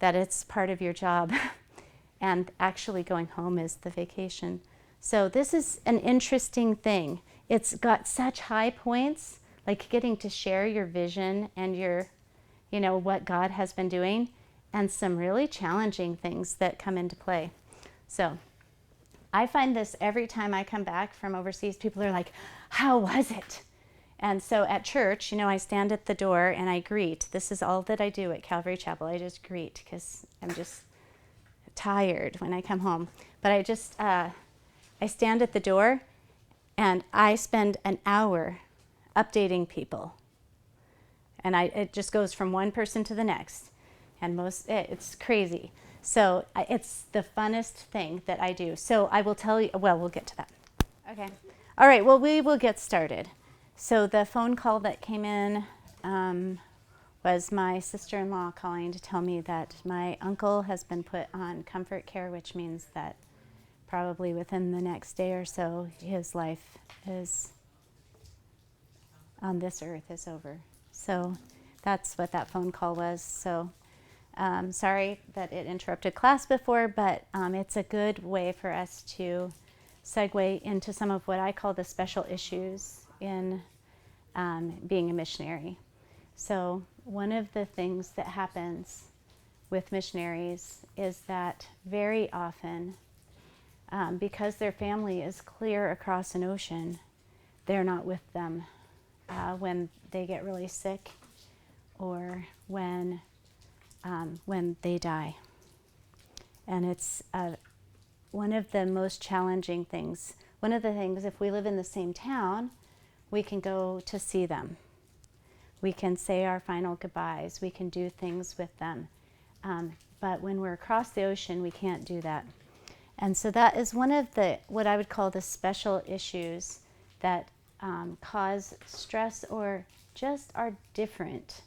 that it's part of your job. And actually going home is the vacation. So this is an interesting thing. It's got such high points, like getting to share your vision and your, you know, what God has been doing, and some really challenging things that come into play. So I find this every time I come back from overseas, people are like, how was it? And so at church, you know, I stand at the door and I greet. This is all that I do at Calvary Chapel. I just greet because I'm just tired when I come home. But I just, I stand at the door and I spend an hour updating people. And it just goes from one person to the next. And it's crazy. So it's the funnest thing that I do. So I will tell you, well, we'll get to that. Okay. All right, well, we will get started. So the phone call that came in was my sister-in-law calling to tell me that my uncle has been put on comfort care, which means that probably within the next day or so, his life is on this earth is over. So that's what that phone call was. So sorry that it interrupted class before, but it's a good way for us to segue into some of what I call the special issues in being a missionary. So one of the things that happens with missionaries is that very often, because their family is clear across an ocean, they're not with them when they get really sick or when they die. And it's one of the most challenging things. One of the things, if we live in the same town, we can go to see them. We can say our final goodbyes. We can do things with them. But when we're across the ocean, we can't do that. And so that is one of the, what I would call the special issues that cause stress or just are different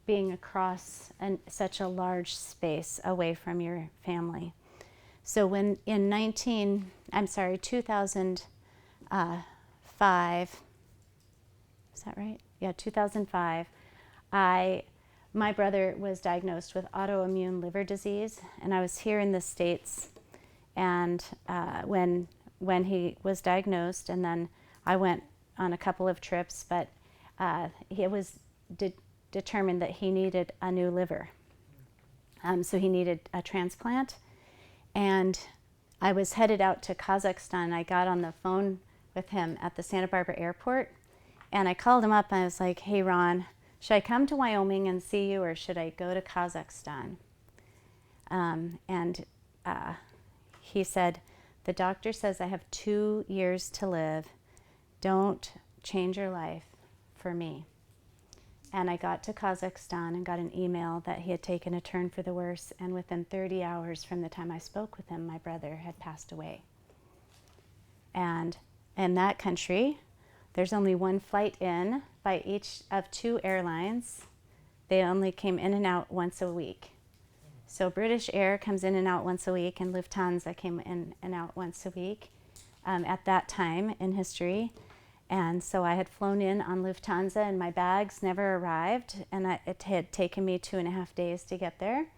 being across such a large space away from your family. So when in 2005, is that right? Yeah, 2005, my brother was diagnosed with autoimmune liver disease, and I was here in the States, and when he was diagnosed, and then I went on a couple of trips, but it was determined that he needed a new liver. So he needed a transplant, and I was headed out to Kazakhstan. I got on the phone with him at the Santa Barbara airport, and I called him up and I was like, hey, Ron, should I come to Wyoming and see you, or should I go to Kazakhstan? And he said, the doctor says I have 2 years to live. Don't change your life for me. And I got to Kazakhstan and got an email that he had taken a turn for the worse, and within 30 hours from the time I spoke with him, my brother had passed away. And in that country, there's only one flight in by each of 2 airlines. They only came in and out once a week. So British Air comes in and out once a week, and Lufthansa came in and out once a week at that time in history. And so I had flown in on Lufthansa, and my bags never arrived, and it had taken me 2.5 days to get there.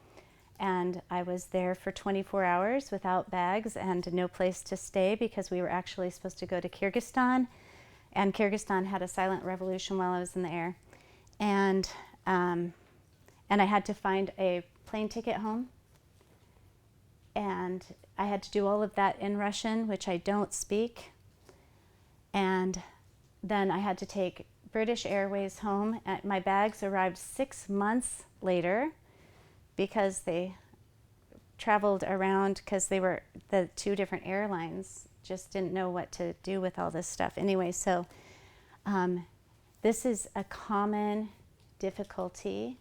And I was there for 24 hours without bags and no place to stay, because we were actually supposed to go to Kyrgyzstan, and Kyrgyzstan had a silent revolution while I was in the air. And I had to find a plane ticket home, and I had to do all of that in Russian, which I don't speak. And then I had to take British Airways home. My bags arrived 6 months later because they traveled around because they were the two different airlines just didn't know what to do with all this stuff. Anyway, so this is a common difficulty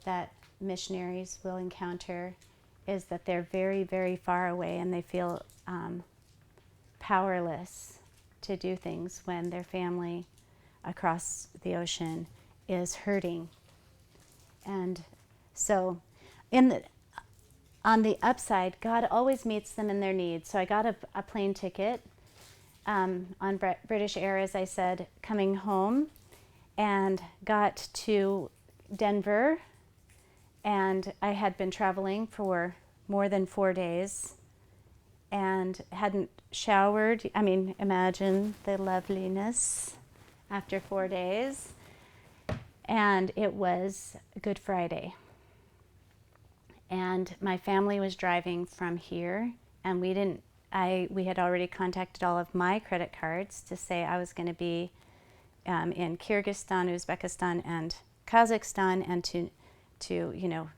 that missionaries will encounter, is that they're very, very far away and they feel powerless to do things when their family across the ocean is hurting. And so on the upside, God always meets them in their needs. So I got a plane ticket on British Air, as I said, coming home, and got to Denver. And I had been traveling for more than 4 days and hadn't showered. I mean, imagine the loveliness after 4 days. And it was Good Friday. And my family was driving from here, and we had already contacted all of my credit cards to say I was going to be in Kyrgyzstan, Uzbekistan, and Kazakhstan, and to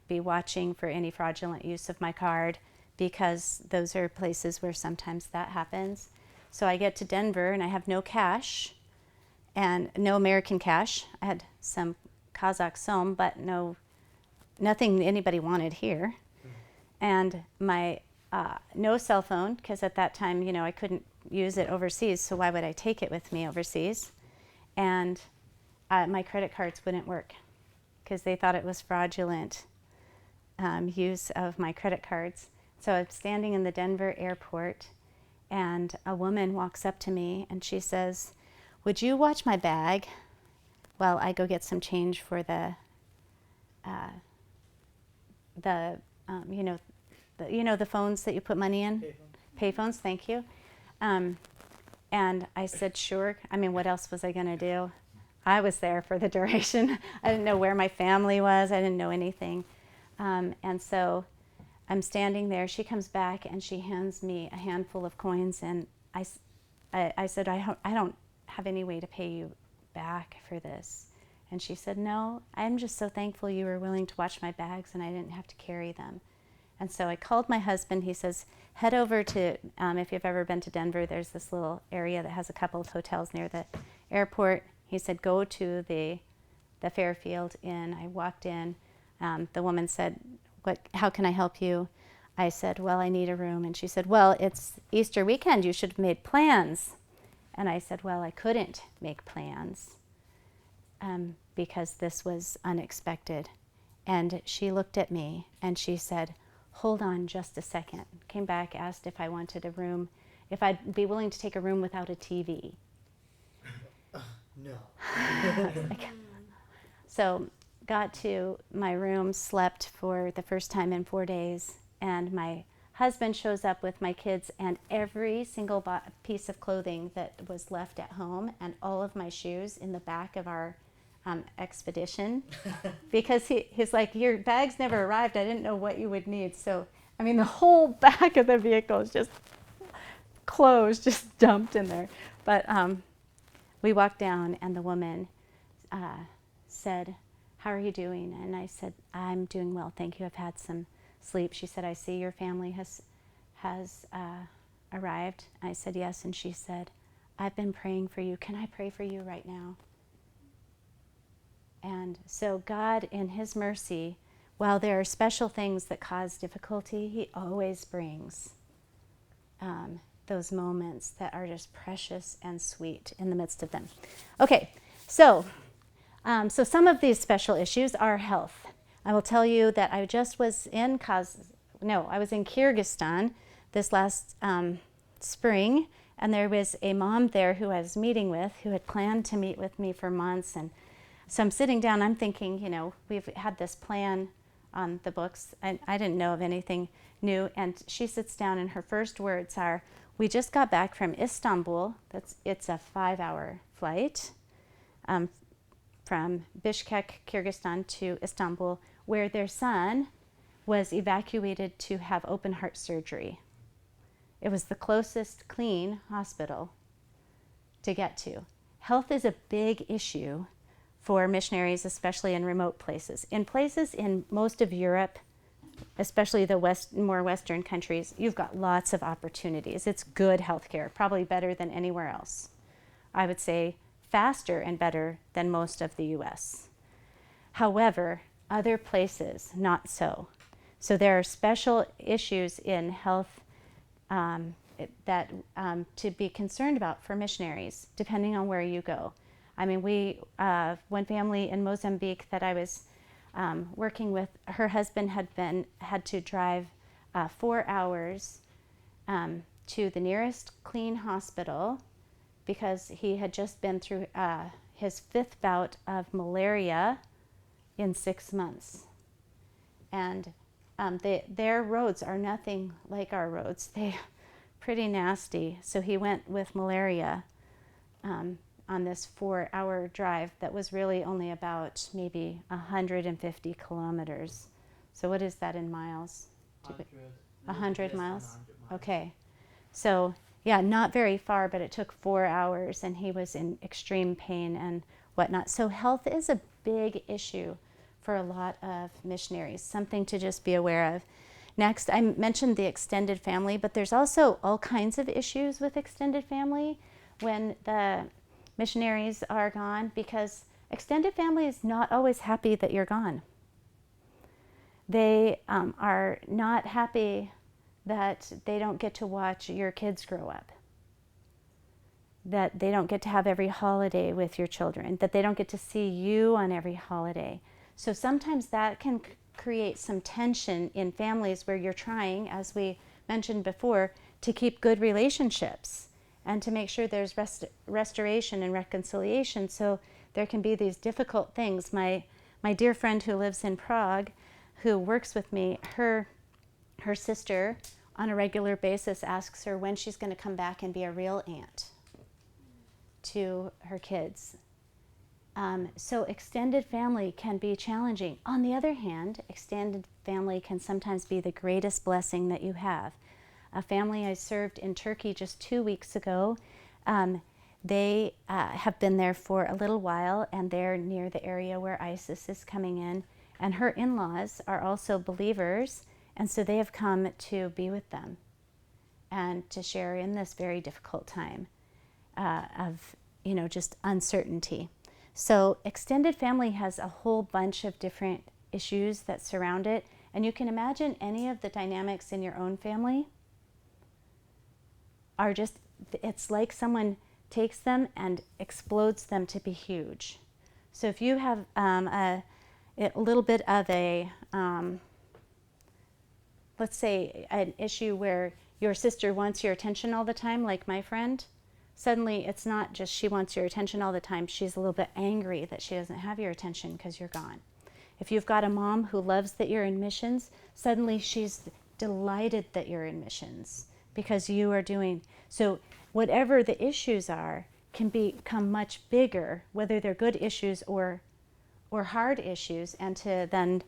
be watching for any fraudulent use of my card, because those are places where sometimes that happens. So I get to Denver and I have no cash and no American cash. I had some Kazakh som, but nothing anybody wanted here. And my no cell phone, because at that time, I couldn't use it overseas, so why would I take it with me overseas? And my credit cards wouldn't work because they thought it was fraudulent use of my credit cards. So I'm standing in the Denver airport, and a woman walks up to me and she says, "Would you watch my bag while I go get some change for the phones that you put money in?" Payphones, thank you. And I said, sure. I mean, what else was I going to do? I was there for the duration. I didn't know where my family was. I didn't know anything. And so I'm standing there. She comes back and she hands me a handful of coins. And I said, I don't have any way to pay you back for this. And she said, no, I'm just so thankful you were willing to watch my bags and I didn't have to carry them. And so I called my husband. He says, head over to, if you've ever been to Denver, there's this little area that has a couple of hotels near the airport. He said, go to the Fairfield Inn. I walked in. The woman said, how can I help you? I said, well, I need a room. And she said, well, it's Easter weekend. You should have made plans. And I said, well, I couldn't make plans because this was unexpected. And she looked at me and she said, hold on just a second. Came back, asked if I wanted a room, if I'd be willing to take a room without a TV. No. So got to my room, slept for the first time in 4 days, and my husband shows up with my kids and every single piece of clothing that was left at home and all of my shoes in the back of our expedition, because he's like, your bags never arrived. I didn't know what you would need. So, I mean, the whole back of the vehicle is just clothes just dumped in there. But we walked down and the woman said, how are you doing? And I said, I'm doing well, thank you. I've had some sleep. She said, I see your family has arrived. I said, yes. And she said, I've been praying for you. Can I pray for you right now? And so God, in His mercy, while there are special things that cause difficulty, He always brings those moments that are just precious and sweet in the midst of them. Okay, so some of these special issues are health. I will tell you that I just was in I was in Kyrgyzstan this last spring, and there was a mom there who I was meeting with who had planned to meet with me for months. And so I'm sitting down, I'm thinking, we've had this plan on the books, and I didn't know of anything new. And she sits down and her first words are, we just got back from Istanbul. It's a 5-hour flight from Bishkek, Kyrgyzstan to Istanbul, where their son was evacuated to have open heart surgery. It was the closest clean hospital to get to. Health is a big issue for missionaries, especially in remote places. In places in most of Europe, especially the more Western countries, you've got lots of opportunities. It's good healthcare, probably better than anywhere else. I would say faster and better than most of the US. However, other places, not so. So there are special issues in health that to be concerned about for missionaries, depending on where you go. I mean, one family in Mozambique that I was working with, her husband had to drive 4 hours to the nearest clean hospital because he had just been through his 5th bout of malaria in 6 months. And their roads are nothing like our roads. They're pretty nasty. So he went with malaria on this 4-hour drive that was really only about maybe 150 kilometers. So what is that in miles? 100 miles? Okay. So yeah, not very far, but it took 4 hours and he was in extreme pain and whatnot. So health is a big issue for a lot of missionaries, something to just be aware of. Next, I mentioned the extended family, but there's also all kinds of issues with extended family when the missionaries are gone, because extended family is not always happy that you're gone. They are not happy that they don't get to watch your kids grow up, that they don't get to have every holiday with your children, that they don't get to see you on every holiday. So sometimes that can create some tension in families where you're trying, as we mentioned before, to keep good relationships and to make sure there's restoration and reconciliation. So there can be these difficult things. My dear friend who lives in Prague, who works with me, her sister on a regular basis asks her when she's going to come back and be a real aunt to her kids. So extended family can be challenging. On the other hand, extended family can sometimes be the greatest blessing that you have. A family I served in Turkey just 2 weeks ago, they have been there for a little while, and they're near the area where ISIS is coming in. And her in-laws are also believers, and so they have come to be with them and to share in this very difficult time of, just uncertainty. So extended family has a whole bunch of different issues that surround it, and you can imagine any of the dynamics in your own family are just, it's like someone takes them and explodes them to be huge. So if you have a little bit of a, let's say an issue where your sister wants your attention all the time, like my friend, suddenly it's not just she wants your attention all the time, she's a little bit angry that she doesn't have your attention because you're gone. If you've got a mom who loves that you're in missions, suddenly she's delighted that you're in missions because you are doing, so whatever the issues are can become much bigger, whether they're good issues or hard issues, and to then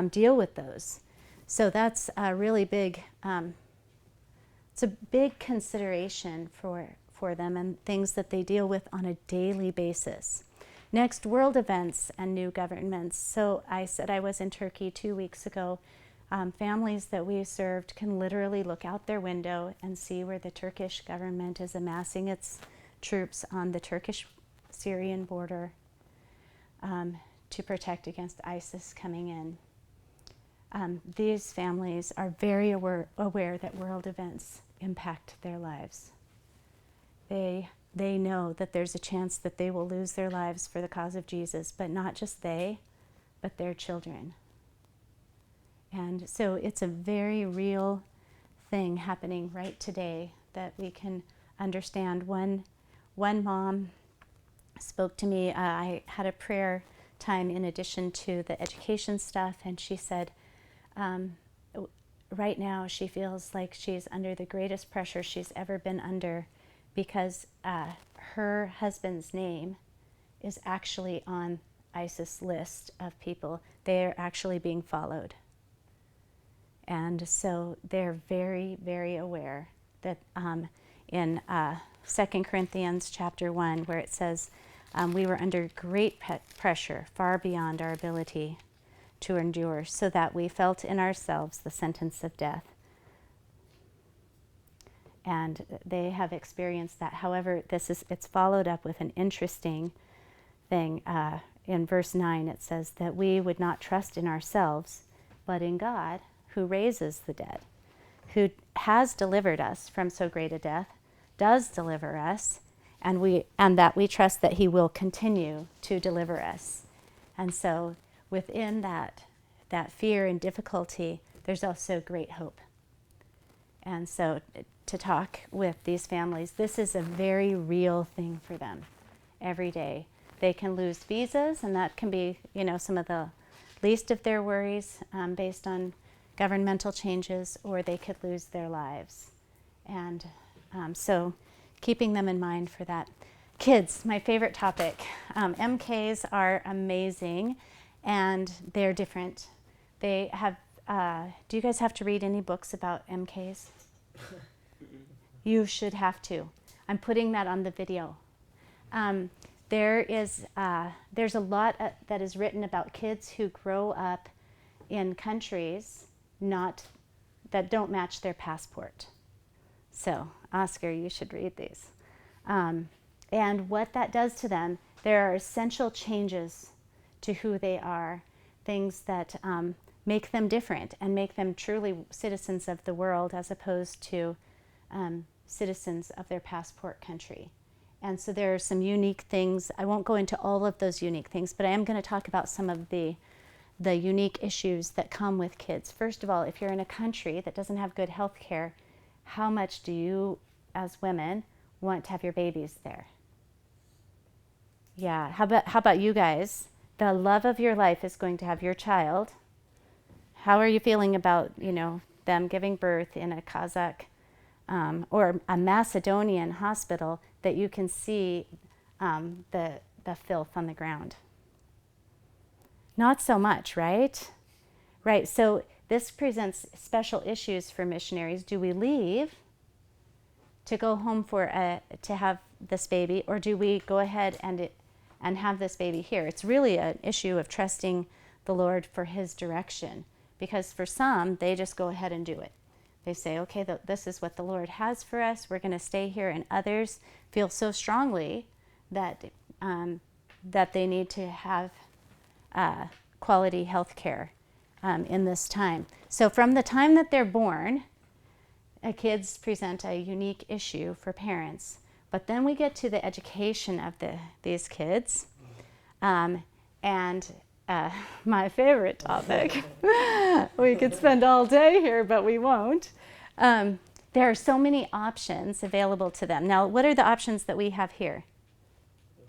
deal with those. So that's a really big, it's a big consideration for them and things that they deal with on a daily basis. Next, world events and new governments. So I said I was in Turkey 2 weeks ago. Families that we served can literally look out their window and see where the Turkish government is amassing its troops on the Turkish-Syrian border to protect against ISIS coming in. These families are very aware that world events impact their lives. They know that there's a chance that they will lose their lives for the cause of Jesus, but not just they, but their children. And so it's a very real thing happening right today that we can understand. One mom spoke to me. I had a prayer time in addition to the education stuff, and she said right now she feels like she's under the greatest pressure she's ever been under, because her husband's name is actually on ISIS list of people. They're actually being followed. And so they're very, very aware that in 2 Corinthians chapter 1, where it says, we were under great pressure, far beyond our ability to endure, so that we felt in ourselves the sentence of death. And they have experienced that. However, it's followed up with an interesting thing. In verse 9, it says that we would not trust in ourselves, but in God, who raises the dead, who has delivered us from so great a death, does deliver us, and that we trust that he will continue to deliver us. And so within that fear and difficulty, there's also great hope. And so to talk with these families, this is a very real thing for them every day. They can lose visas, and that can be, some of the least of their worries based on governmental changes, or they could lose their lives. And so keeping them in mind for that. Kids, my favorite topic. MKs are amazing, and they're different. They have, do you guys have to read any books about MKs? You should have to. I'm putting that on the video. There's a lot that is written about kids who grow up in countries that don't match their passport. So, Oscar, you should read these. And what that does to them, there are essential changes to who they are, things that make them different and make them truly citizens of the world as opposed to citizens of their passport country. And so there are some unique things. I won't go into all of those unique things, but I am going to talk about some of the unique issues that come with kids. First of all, if you're in a country that doesn't have good health care, how much do you, as women, want to have your babies there? Yeah, how about you guys? The love of your life is going to have your child. How are you feeling about, them giving birth in a Kazakh or a Macedonian hospital that you can see the filth on the ground? Not so much, right? Right, so this presents special issues for missionaries. Do we leave to go home to have this baby, or do we go ahead and have this baby here? It's really an issue of trusting the Lord for his direction, because for some, they just go ahead and do it. They say, okay, this is what the Lord has for us. We're going to stay here. And others feel so strongly that they need to have quality health care in this time. So from the time that they're born, kids present a unique issue for parents. But then we get to the education of these kids. And my favorite topic. We could spend all day here, but we won't. There are so many options available to them. Now, what are the options that we have here?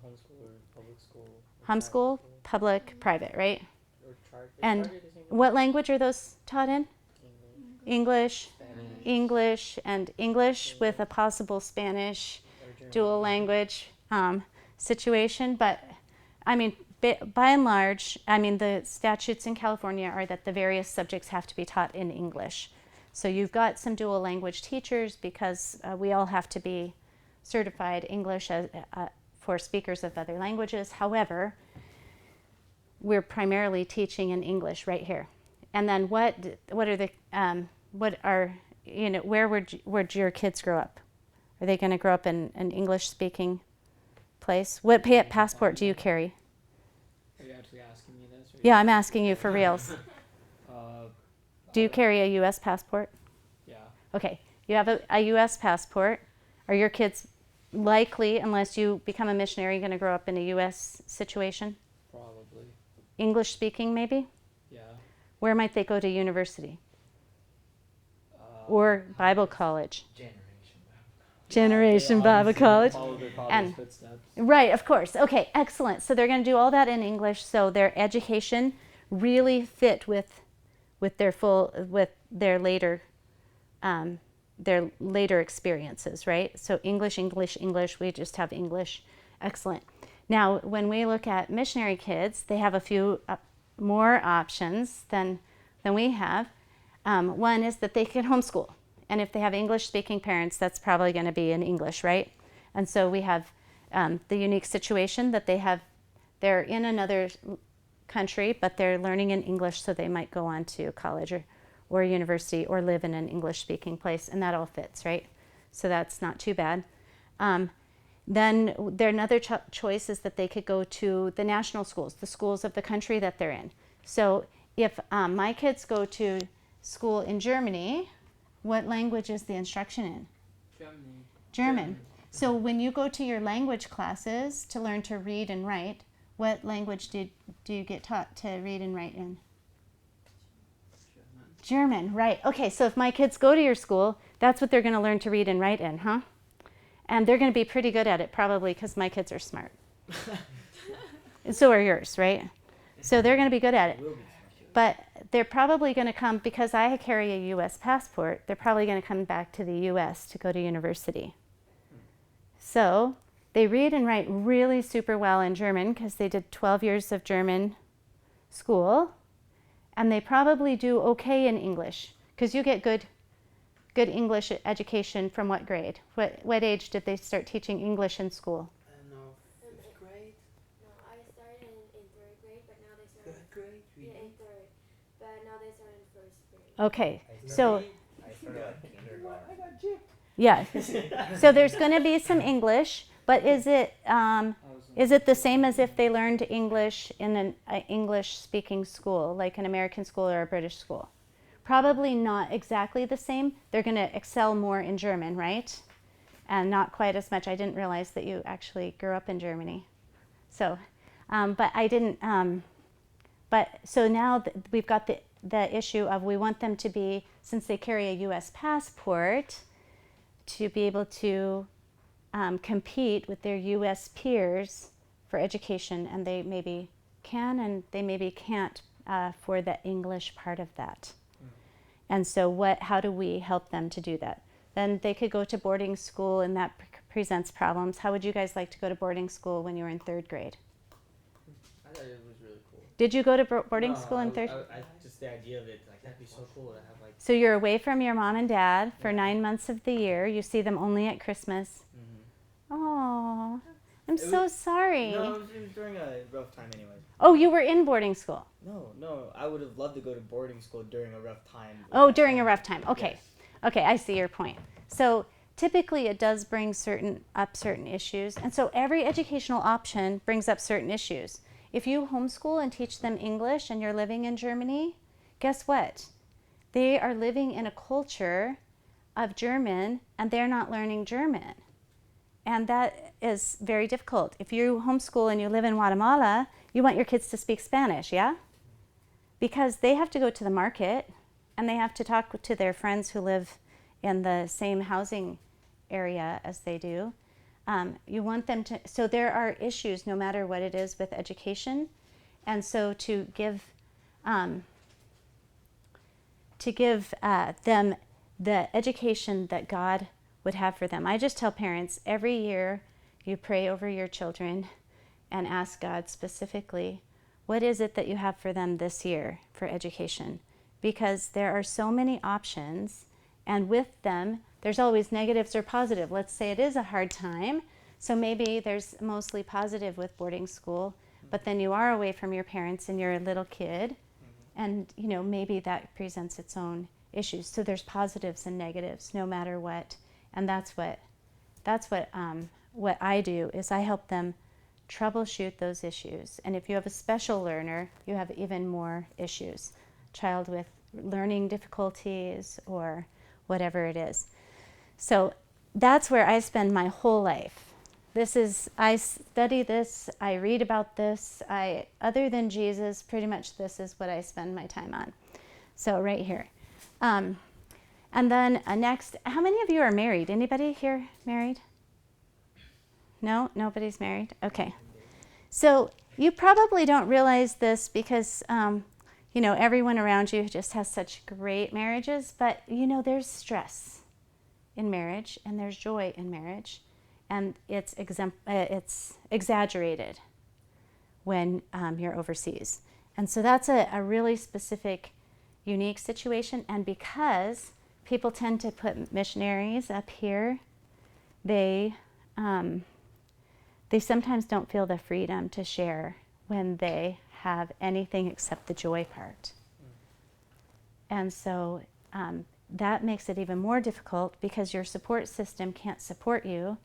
Homeschool or public school. Homeschool, public, private, right? Or charter. And Charter doesn't even- what language are those taught in? English, Spanish. English, and English with a possible Spanish Or German. dual language situation. But, I mean, by and large, the statutes in California are that the various subjects have to be taught in English. So you've got some dual language teachers because we all have to be certified English for speakers of other languages. However, we're primarily teaching in English right here. And then where would your kids grow up? Are they going to grow up in an English-speaking place? What passport do you carry? Are you actually asking me this? Or Yeah, I'm asking you for reals. Do you uh, carry a U.S. passport? Yeah. Okay, you have a U.S. passport. Are your kids likely, unless you become a missionary, going to grow up in a U.S. situation? Probably. English speaking, maybe? Yeah. Where might they go to university? Or Bible college? Generation Bible College. Follow their father's And- footsteps. Right, of course. Okay, excellent. So they're going to do all that in English. So their education really fit with their later experiences, right? So English. We just have English. Excellent. Now, when we look at missionary kids, they have a few more options than we have. One is that they can homeschool. And if they have English-speaking parents, that's probably going to be in English, right? And so we have the unique situation that they're in another country, but they're learning in English, so they might go on to college or university or live in an English-speaking place, and that all fits, right? So that's not too bad. Then another choice is that they could go to the national schools, the schools of the country that they're in. So if my kids go to school in Germany, what language is the instruction in? German. So when you go to your language classes to learn to read and write, what language do you get taught to read and write in? German, right. Okay, so if my kids go to your school, that's what they're going to learn to read and write in, huh? And they're going to be pretty good at it, probably, because my kids are smart. And so are yours, right? So they're going to be good at it. But they're probably going to come, because I carry a U.S. passport, they're probably going to come back to the U.S. to go to university. So they read and write really super well in German, because they did 12 years of German school. And they probably do okay in English, because you get good English education from what grade? What age did they start teaching English in school? I don't know, 5th grade? No, I started in 3rd grade, but now they start 3rd grade? yeah, in 3rd. But now they start in 1st grade. Okay, so I started like kindergarten. I got gypped. yeah, so there's going to be some English, but is it the same as if they learned English in an English-speaking school, like an American school or a British school? Probably not exactly the same. They're going to excel more in German, right? And not quite as much. I didn't realize that you actually grew up in Germany. So, but I didn't. But so now we've got the issue of we want them to be, since they carry a U.S. passport, to be able to compete with their U.S. peers for education, and they maybe can and they maybe can't for the English part of that. And so how do we help them to do that? Then they could go to boarding school, and that presents problems. How would you guys like to go to boarding school when you were in 3rd grade? I thought it was really cool. Did you go to boarding school in 3rd? I just the idea of it, like that'd be so cool to have like. So you're away from your mom and dad for 9 months of the year. You see them only at Christmas. Oh, I'm so sorry. No, it was during a rough time anyway. Oh, you were in boarding school. No, I would have loved to go to boarding school during a rough time. Oh, during a rough time. Okay. Yes. Okay, I see your point. So typically it does bring certain issues. And so every educational option brings up certain issues. If you homeschool and teach them English and you're living in Germany, guess what? They are living in a culture of German and they're not learning German. And that is very difficult. If you homeschool and you live in Guatemala, you want your kids to speak Spanish, yeah? Because they have to go to the market and they have to talk to their friends who live in the same housing area as they do. You want them to, so there are issues no matter what it is with education. And so to give them the education that God would have for them. I just tell parents every year you pray over your children and ask God specifically, what is it that you have for them this year for education? Because there are so many options, and with them, there's always negatives or positive. Let's say it is a hard time, so maybe there's mostly positive with boarding school, but then you are away from your parents and you're a little kid, and maybe that presents its own issues. So there's positives and negatives no matter what, and that's what I do is I help them troubleshoot those issues. And if you have a special learner, you have even more issues. Child with learning difficulties or whatever it is. So that's where I spend my whole life. I study this, I read about this, other than Jesus, pretty much this is what I spend my time on. So right here. And then next, how many of you are married? Anybody here married? No? Nobody's married? Okay. So you probably don't realize this because, everyone around you just has such great marriages, but there's stress in marriage and there's joy in marriage, and it's exaggerated when you're overseas. And so that's a really specific, unique situation, and because people tend to put missionaries up here, they they sometimes don't feel the freedom to share when they have anything except the joy part. And so that makes it even more difficult because your support system can't support you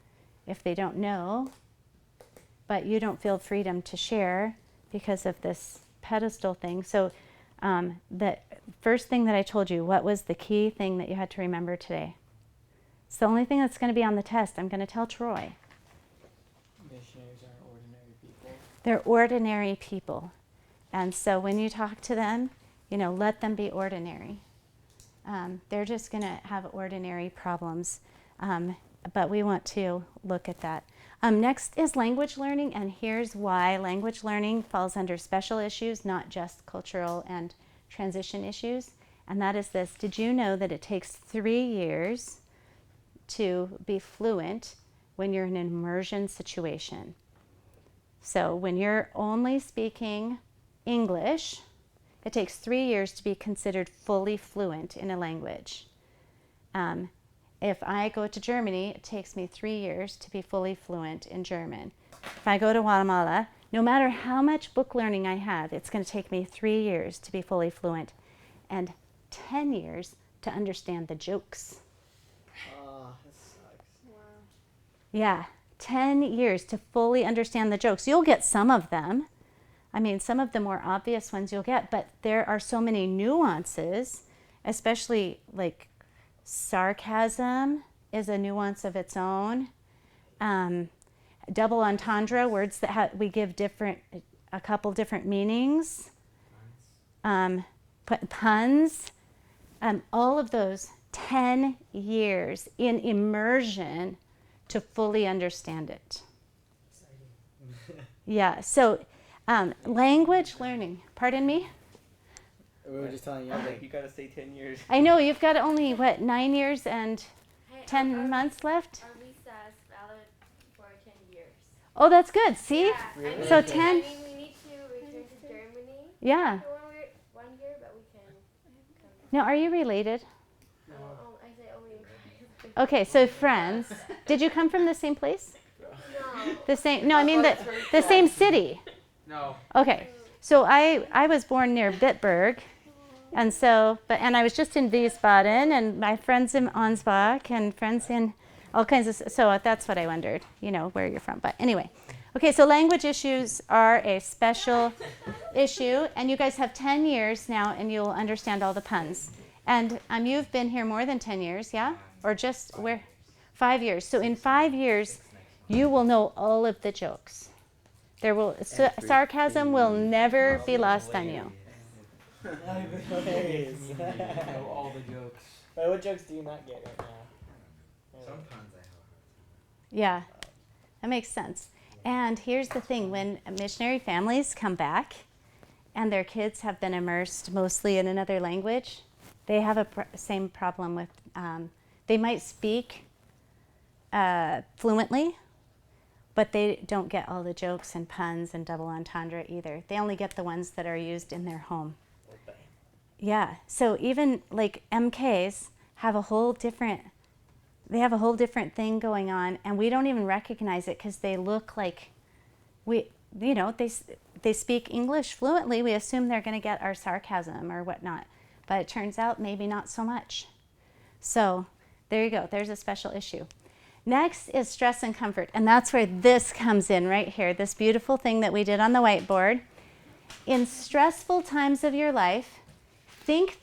if they don't know, but you don't feel freedom to share because of this pedestal thing. So the first thing that I told you, what was the key thing that you had to remember today? It's the only thing that's going to be on the test. I'm going to tell Troy. Missionaries aren't ordinary people. They're ordinary people. And so when you talk to them, let them be ordinary. They're just going to have ordinary problems. But we want to look at that. Next is language learning, and here's why language learning falls under special issues, not just cultural and transition issues. And that is this. Did you know that it takes 3 years to be fluent when you're in an immersion situation? So when you're only speaking English, it takes 3 years to be considered fully fluent in a language. If I go to Germany, it takes me 3 years to be fully fluent in German. If I go to Guatemala, no matter how much book learning I have, it's going to take me 3 years to be fully fluent and 10 years to understand the jokes. Oh, that sucks. Wow. Yeah, 10 years to fully understand the jokes. You'll get some of them. I mean, some of the more obvious ones you'll get, but there are so many nuances, especially like sarcasm is a nuance of its own. Double entendre, words that we give a couple different meanings. Puns, all of those, 10 years in immersion to fully understand it. Yeah, so language learning, pardon me? We were just telling you. I was like, you gotta stay 10 years. I know, you've got only, 9 years and Hey, 10 months left? Our visa is valid for 10 years. Oh, that's good, see? Yeah, Really? So I 10 mean, we need to return to Germany Yeah. for 1 year, but we can come. Now, are you related? No, I say only. Okay, so friends. Did you come from the same place? No. The same, no, I mean the same city. No. Okay, so I was born near Bitburg, and so, and I was just in Wiesbaden, and my friends in Ansbach, and friends in all kinds of, so that's what I wondered, where you're from. But anyway, okay, so language issues are a special issue, and you guys have 10 years now, and you'll understand all the puns. And you've been here more than 10 years, yeah? Or just where? 5 years. So in 5 years, you will know all of the jokes. Sarcasm will never be lost on you. Hilarious. You know all the jokes. Wait, what jokes do you not get right now? Some puns I have. Yeah, that makes sense. And here's the thing, when missionary families come back and their kids have been immersed mostly in another language, they have a same problem with, they might speak fluently, but they don't get all the jokes and puns and double entendre either. They only get the ones that are used in their home. Yeah, so even like MKs have a whole different thing going on, and we don't even recognize it because they look like they speak English fluently. We assume they're going to get our sarcasm or whatnot, but it turns out maybe not so much. So there you go. There's a special issue. Next is stress and comfort, and that's where this comes in right here, this beautiful thing that we did on the whiteboard. In stressful times of your life, think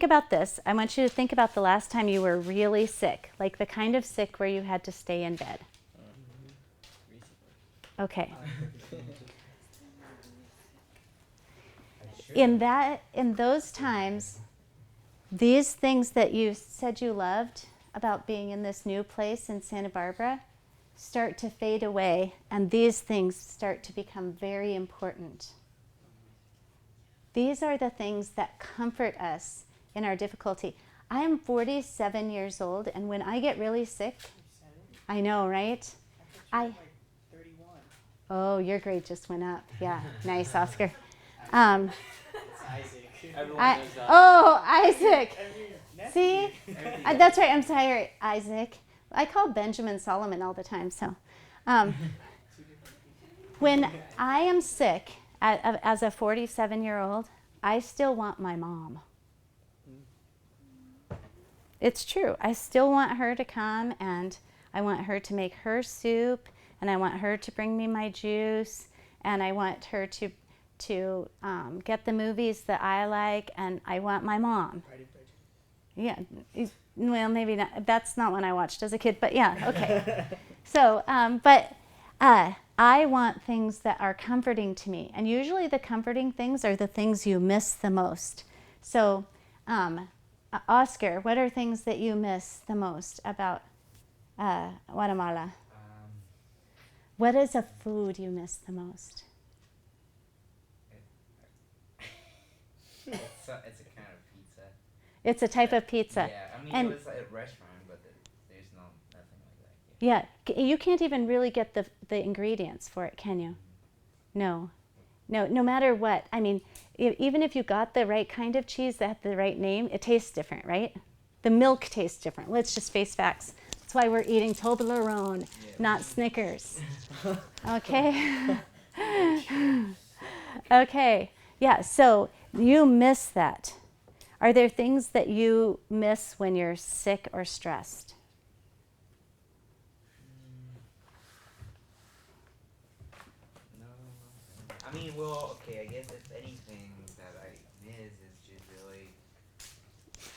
about this. I want you to think about the last time you were really sick, like the kind of sick where you had to stay in bed. Okay. In those times, these things that you said you loved about being in this new place in Santa Barbara start to fade away, and these things start to become very important. These are the things that comfort us in our difficulty. I am 47 years old, and when I get really sick, I know, right? Like 31. Oh, your grade just went up. Yeah, nice, Oscar. It's Isaac. Everyone knows that. Oh, Isaac. See? That's right. I'm sorry, Isaac. I call Benjamin Solomon all the time. So, when I am sick, as a 47-year-old, I still want my mom. It's true. I still want her to come, and I want her to make her soup, and I want her to bring me my juice, and I want her to get the movies that I like, and I want my mom. Yeah. Well, maybe not. That's not one I watched as a kid, but yeah, okay. So, I want things that are comforting to me, and usually the comforting things are the things you miss the most. So, Oscar, what are things that you miss the most about Guatemala? What is a food you miss the most? It's a kind of pizza. It's a type of pizza. Yeah, I mean, And it was at a restaurant, but there's nothing like that here. yeah, you can't even really get the ingredients for it, can you? No. No matter what. I mean, even if you got the right kind of cheese that had the right name, it tastes different, right? The milk tastes different. Let's just face facts. That's why we're eating Toblerone, not Snickers. Okay? Okay. Yeah, so you miss that. Are there things that you miss when you're sick or stressed? No. I mean, well, okay, I guess if anything that I miss is just really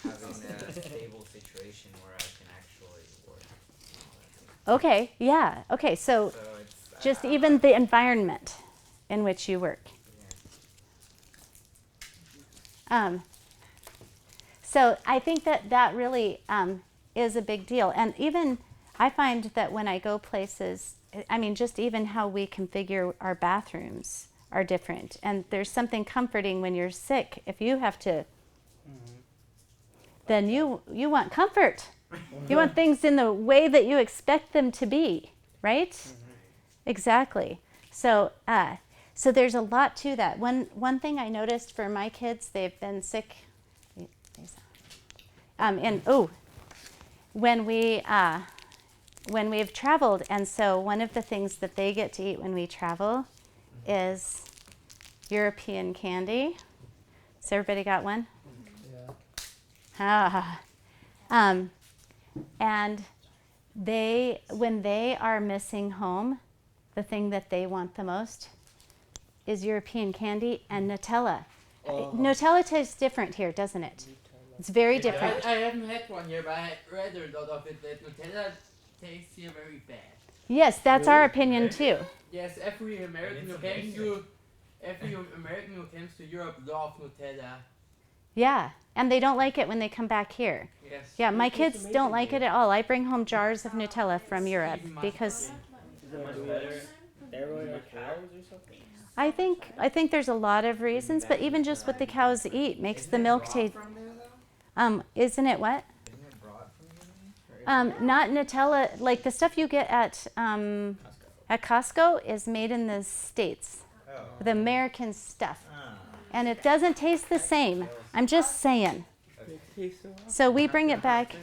having a stable situation where I can actually work. And all that thing. Okay, yeah. Okay, so So it's just even the environment in which you work. Yeah. So I think that really is a big deal. And even I find that when I go places, I mean, just even how we configure our bathrooms are different. And there's something comforting when you're sick. If you have to, then you want comfort. You want things in the way that you expect them to be, right? Exactly. So so there's a lot to that. One thing I noticed for my kids, they've been sick. When we've traveled, and so one of the things that they get to eat when we travel is European candy. So everybody got one? Yeah. And when they are missing home, the thing that they want the most is European candy and Nutella. Oh. Nutella tastes different here, doesn't it? It's very different. I haven't had one yet, but I read a lot of it that Nutella tastes here very bad. Yes, that's our opinion too. Yes, every American who comes to Europe loves Nutella. Yeah, and they don't like it when they come back here. Yes. Yeah, my It tastes kids don't amazing like it here. at all. I bring home jars of Nutella from Europe Even much because better. Much better. Steroid or cows or something? I think there's a lot of reasons, but even just what the cows eat makes the milk taste. Isn't it what? Isn't it brought from Germany? Not Nutella. Like the stuff you get at Costco is made in the States, Oh. the American stuff, Ah. and it doesn't taste the same. I'm just saying. It tastes so awesome. So we bring it back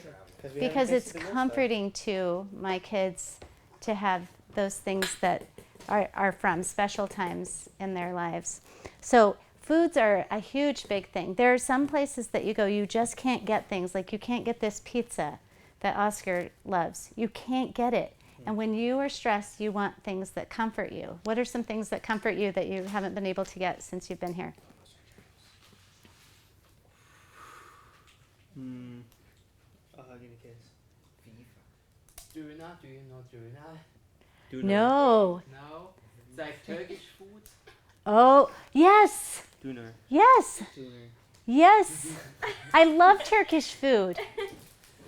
we because haven't it's tasted the real stuff. comforting to my kids to have those things that are from special times in their lives. So foods are a huge, big thing. There are some places that you go, you just can't get things. Like you can't get this pizza that Oscar loves. You can't get it. And when you are stressed, you want things that comfort you. What are some things that comfort you that you haven't been able to get since you've been here? A hug and a kiss. Döner, do you know döner? No. No? It's like Turkish food. Oh, yes. Döner. Yes. Döner. Yes. I love Turkish food.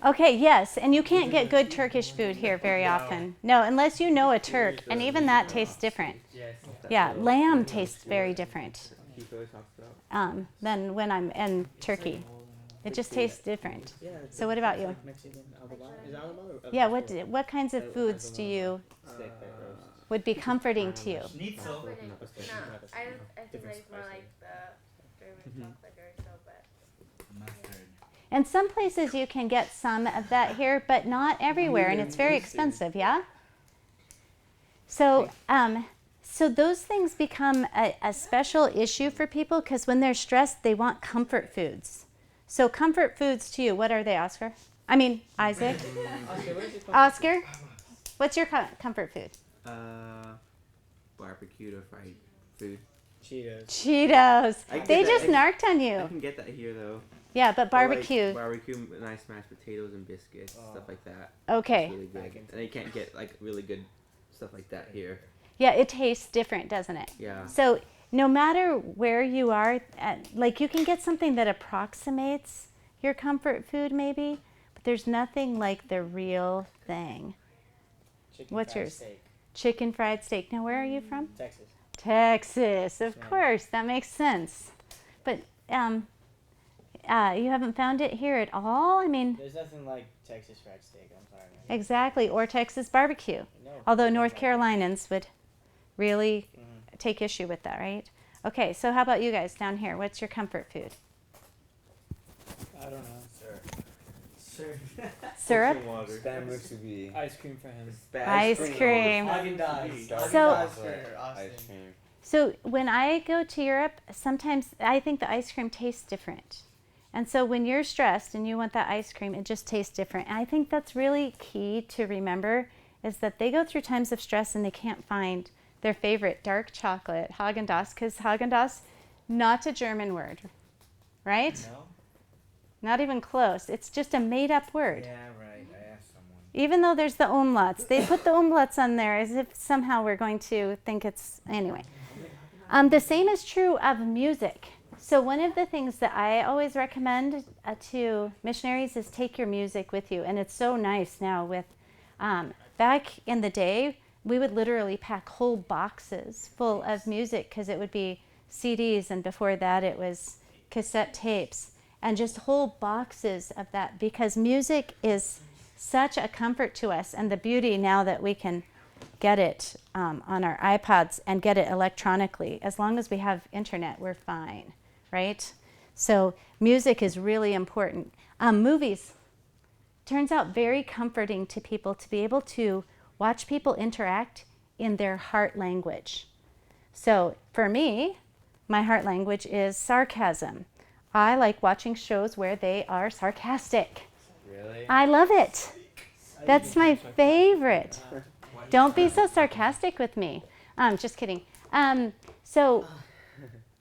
Okay, yes. And you can't get good Turkish food here very often. No, unless you know a Turk. And even that tastes different. Yes. Yeah, lamb tastes very different He always talks about. than when I'm in Turkey. It just tastes different. Yeah. So what about you? Like Mexican algobal. Is it algobal or Yeah, pastor? what kinds of foods do you Steak that roast. would be comforting to you? Schnitzel. Comforting. Not a steak, No, not a I steak. think Different like more spices. like the German chocolate or so, but Mustard. And some places you can get some of that here, but not everywhere, and it's very expensive, yeah? So, so those things become a special issue for people because when they're stressed, they want comfort foods. So comfort foods to you, what are they, Oscar? I mean, Isaac? Oscar, where's your Oscar? What's your comfort food? Barbecued or fried food. Cheetos. Cheetos. I get They that. just narked on I you. can get that here though. Yeah, but Or, like, barbecue. barbecue, nice mashed potatoes and biscuits, stuff like that. Okay. It's really good. And you can't get like really good stuff like that here. Yeah, it tastes different, doesn't it? Yeah. So no matter where you are, like you can get something that approximates your comfort food maybe, but there's nothing like the real thing. Chicken What's fried yours? Steak. Chicken fried steak. Now, where are you from? Texas. Texas, of Yeah. course. That makes sense. But you haven't found it here at all? I mean, There's nothing like Texas fried steak. I'm sorry, man. exactly. Or Texas barbecue. No. Although North Carolinians would really Mhm. take issue with that, right? Okay, so how about you guys down here? What's your comfort food? I don't know. Sure. Syrup? Spam musubi. Ice cream for him. Ice cream. Haagen-Dazs. So- Haagen-Dazs for Austin. Ice cream. So when I go to Europe, sometimes I think the ice cream tastes different. And so when you're stressed and you want that ice cream, it just tastes different. And I think that's really key to remember is that they go through times of stress and they can't find their favorite dark chocolate, Haagen-Dazs, because Haagen-Dazs, not a German word, right? No? Not even close. It's just a made-up word. Yeah, right. I asked someone. Even though there's the umlauts, they put the umlauts on there as if somehow we're going to think it's, anyway. The same is true of music. So one of the things that I always recommend to missionaries is take your music with you. And it's so nice now with, back in the day, we would literally pack whole boxes full of music because it would be CDs and before that it was cassette tapes and just whole boxes of that because music is such a comfort to us and the beauty now that we can get it on our iPods and get it electronically. As long as we have internet, we're fine, right? So music is really important. Movies. Turns out very comforting to people to be able to watch people interact in their heart language. So for me, my heart language is sarcasm. I like watching shows where they are sarcastic. Really? I love it. That's my favorite. Don't be so sarcastic with me. Just kidding. So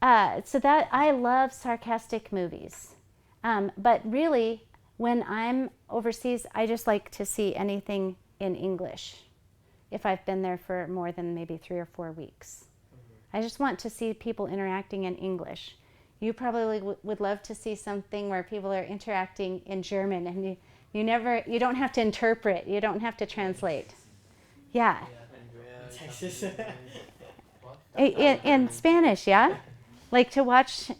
that I love sarcastic movies. But really, when I'm overseas, I just like to see anything in English. If I've been there for more than maybe 3 or 4 weeks, I just want to see people interacting in English. You probably would love to see something where people are interacting in German, and you don't have to interpret. You don't have to translate. Yeah. Texas. In Spanish, yeah? Like to watch,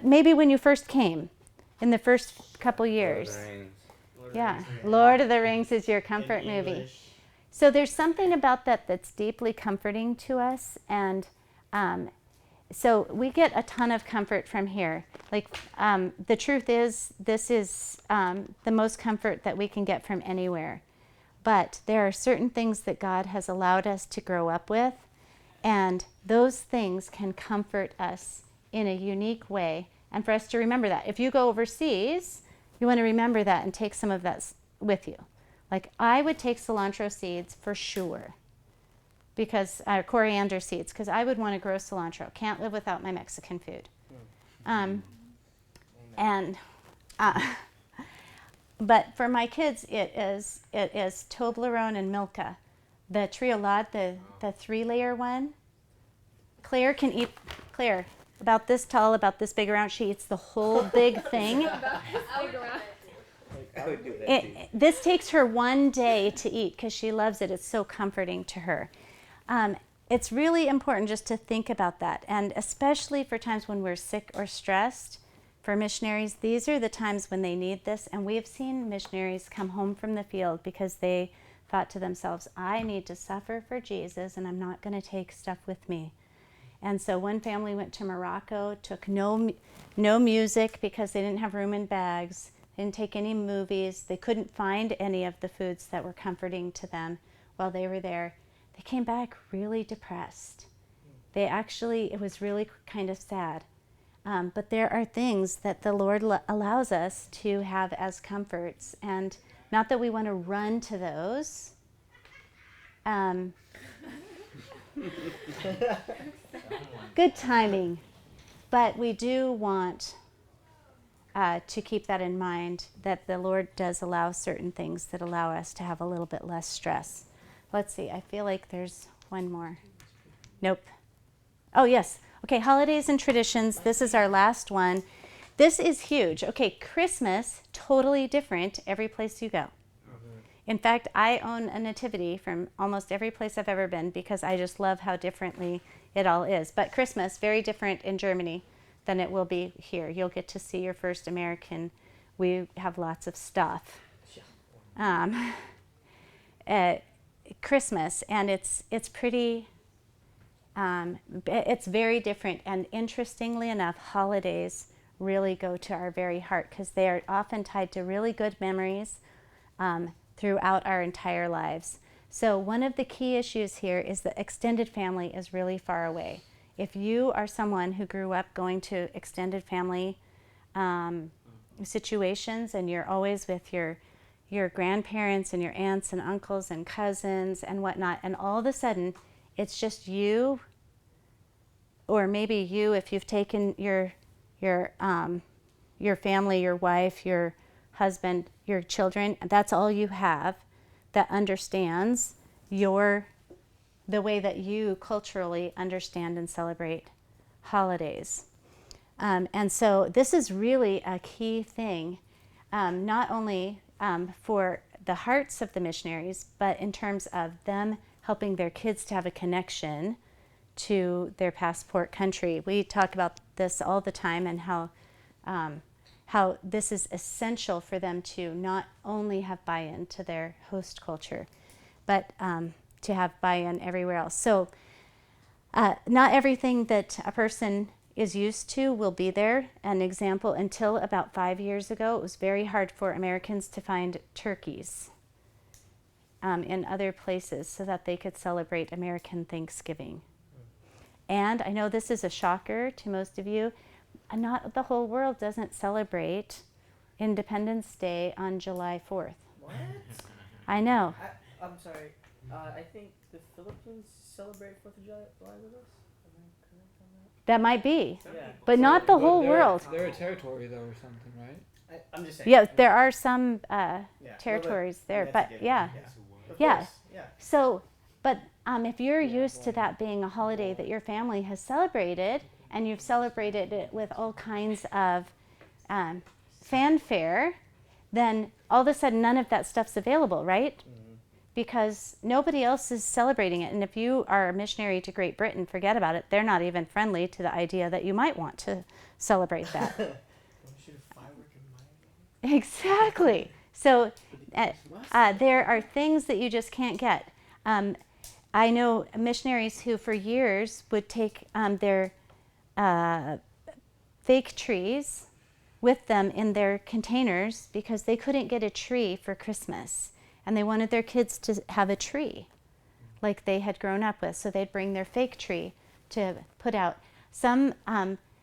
maybe when you first came, in the first couple years. Yeah. Lord of the Rings is your comfort movie. So there's something about that that's deeply comforting to us. And so we get a ton of comfort from here. Like the truth is, this is the most comfort that we can get from anywhere. But there are certain things that God has allowed us to grow up with, and those things can comfort us in a unique way. And for us to remember that. If you go overseas, you want to remember that and take some of that with you. Like I would take cilantro seeds for sure, because coriander seeds, because I would want to grow cilantro. Can't live without my Mexican food. But for my kids, it is Toblerone and Milka, the Triolat, the 3-layer one. Claire can eat. Claire, about this tall, about this big around. She eats the whole big thing. I would do that too. This takes her 1 day to eat because she loves it. It's so comforting to her. It's really important just to think about that, and especially for times when we're sick or stressed. For missionaries, these are the times when they need this, and we have seen missionaries come home from the field because they thought to themselves, I need to suffer for Jesus, and I'm not going to take stuff with me. And so one family went to Morocco, took no music because they didn't have room in bags. They didn't take any movies. They couldn't find any of the foods that were comforting to them while they were there. They came back really depressed. It was really kind of sad. But there are things that the Lord allows us to have as comforts, and not that we want to run to those. Good timing. But we do want to keep that in mind, that the Lord does allow certain things that allow us to have a little bit less stress. Let's see, I feel like there's one more. Nope. Oh, yes. Okay, holidays and traditions. This is our last one. This is huge. Okay, Christmas, totally different every place you go. In fact, I own a nativity from almost every place I've ever been because I just love how differently it all is. But Christmas, very different in Germany than it will be here. You'll get to see your first American. We have lots of stuff. Christmas, and it's pretty, it's very different. And interestingly enough, holidays really go to our very heart because they are often tied to really good memories throughout our entire lives. So one of the key issues here is that extended family is really far away. If you are someone who grew up going to extended family situations and you're always with your grandparents and your aunts and uncles and cousins and whatnot, and all of a sudden it's just you, or maybe you if you've taken your family, your wife, your husband, your children, that's all you have that understands the way that you culturally understand and celebrate holidays. And so this is really a key thing, not only for the hearts of the missionaries, but in terms of them helping their kids to have a connection to their passport country. We talk about this all the time, and how this is essential for them to not only have buy-in to their host culture, but to have buy-in everywhere else. So not everything that a person is used to will be there. An example, until about 5 years ago, it was very hard for Americans to find turkeys in other places so that they could celebrate American Thanksgiving. And I know this is a shocker to most of you, not the whole world doesn't celebrate Independence Day on July 4th. What? I know. I'm sorry. I think the Philippines celebrate 4th of July with us. Am I correct on that? That might be, Yeah. but not the But whole they're- world. They're a territory though, or something, right? I'm just saying. Yeah, there are some Yeah. territories Well, there, but that's a yeah. given. Of Yeah. course, yeah. So, but if you're used to that being a holiday that your family has celebrated, and you've celebrated it with all kinds of fanfare, then all of a sudden none of that stuff's available, right? Mm-hmm. Because nobody else is celebrating it. And if you are a missionary to Great Britain, forget about it. They're not even friendly to the idea that you might want to celebrate that. Don't shoot a firework in my Exactly. So there are things that you just can't get. I know missionaries who for years would take their fake trees with them in their containers because they couldn't get a tree for Christmas. And they wanted their kids to have a tree like they had grown up with. So they'd bring their fake tree to put out. Some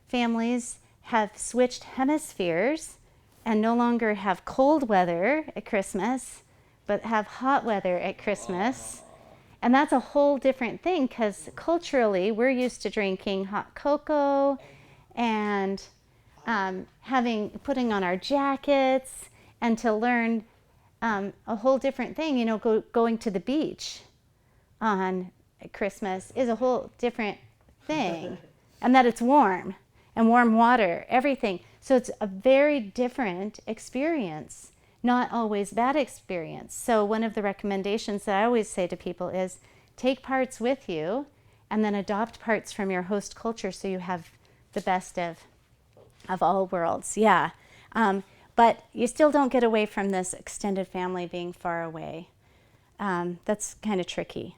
families have switched hemispheres and no longer have cold weather at Christmas, but have hot weather at Christmas. And that's a whole different thing because culturally we're used to drinking hot cocoa and putting on our jackets, and to learn a whole different thing. Going to the beach on Christmas is a whole different thing, and that it's warm and warm water, everything. So it's a very different experience, not always bad experience. So one of the recommendations that I always say to people is take parts with you and then adopt parts from your host culture so you have the best of all worlds. Yeah. But you still don't get away from this extended family being far away. That's kind of tricky.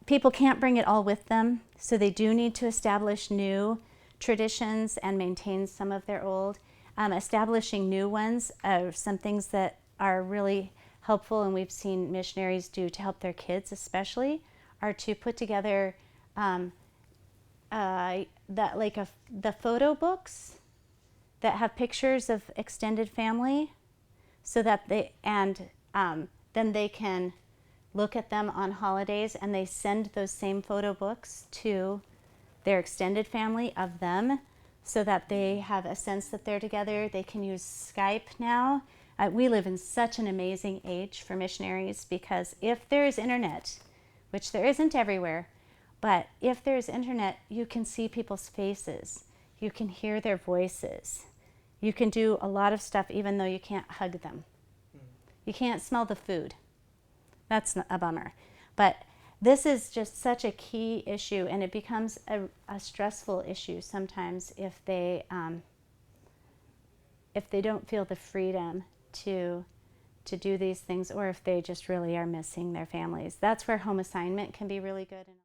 People can't bring it all with them, so they do need to establish new traditions and maintain some of their old. establishing new ones. Some things that are really helpful, and we've seen missionaries do to help their kids, especially, are to put together the photo books that have pictures of extended family, so that then they can look at them on holidays, and they send those same photo books to their extended family of them, so that they have a sense that they're together. They can use Skype now. We live in such an amazing age for missionaries, because if there is internet, which there isn't everywhere, but if there's internet, you can see people's faces. You can hear their voices. You can do a lot of stuff even though you can't hug them. You can't smell the food. That's a bummer. But this is just such a key issue, and it becomes a stressful issue sometimes if they don't feel the freedom to do these things, or if they just really are missing their families. That's where home assignment can be really good.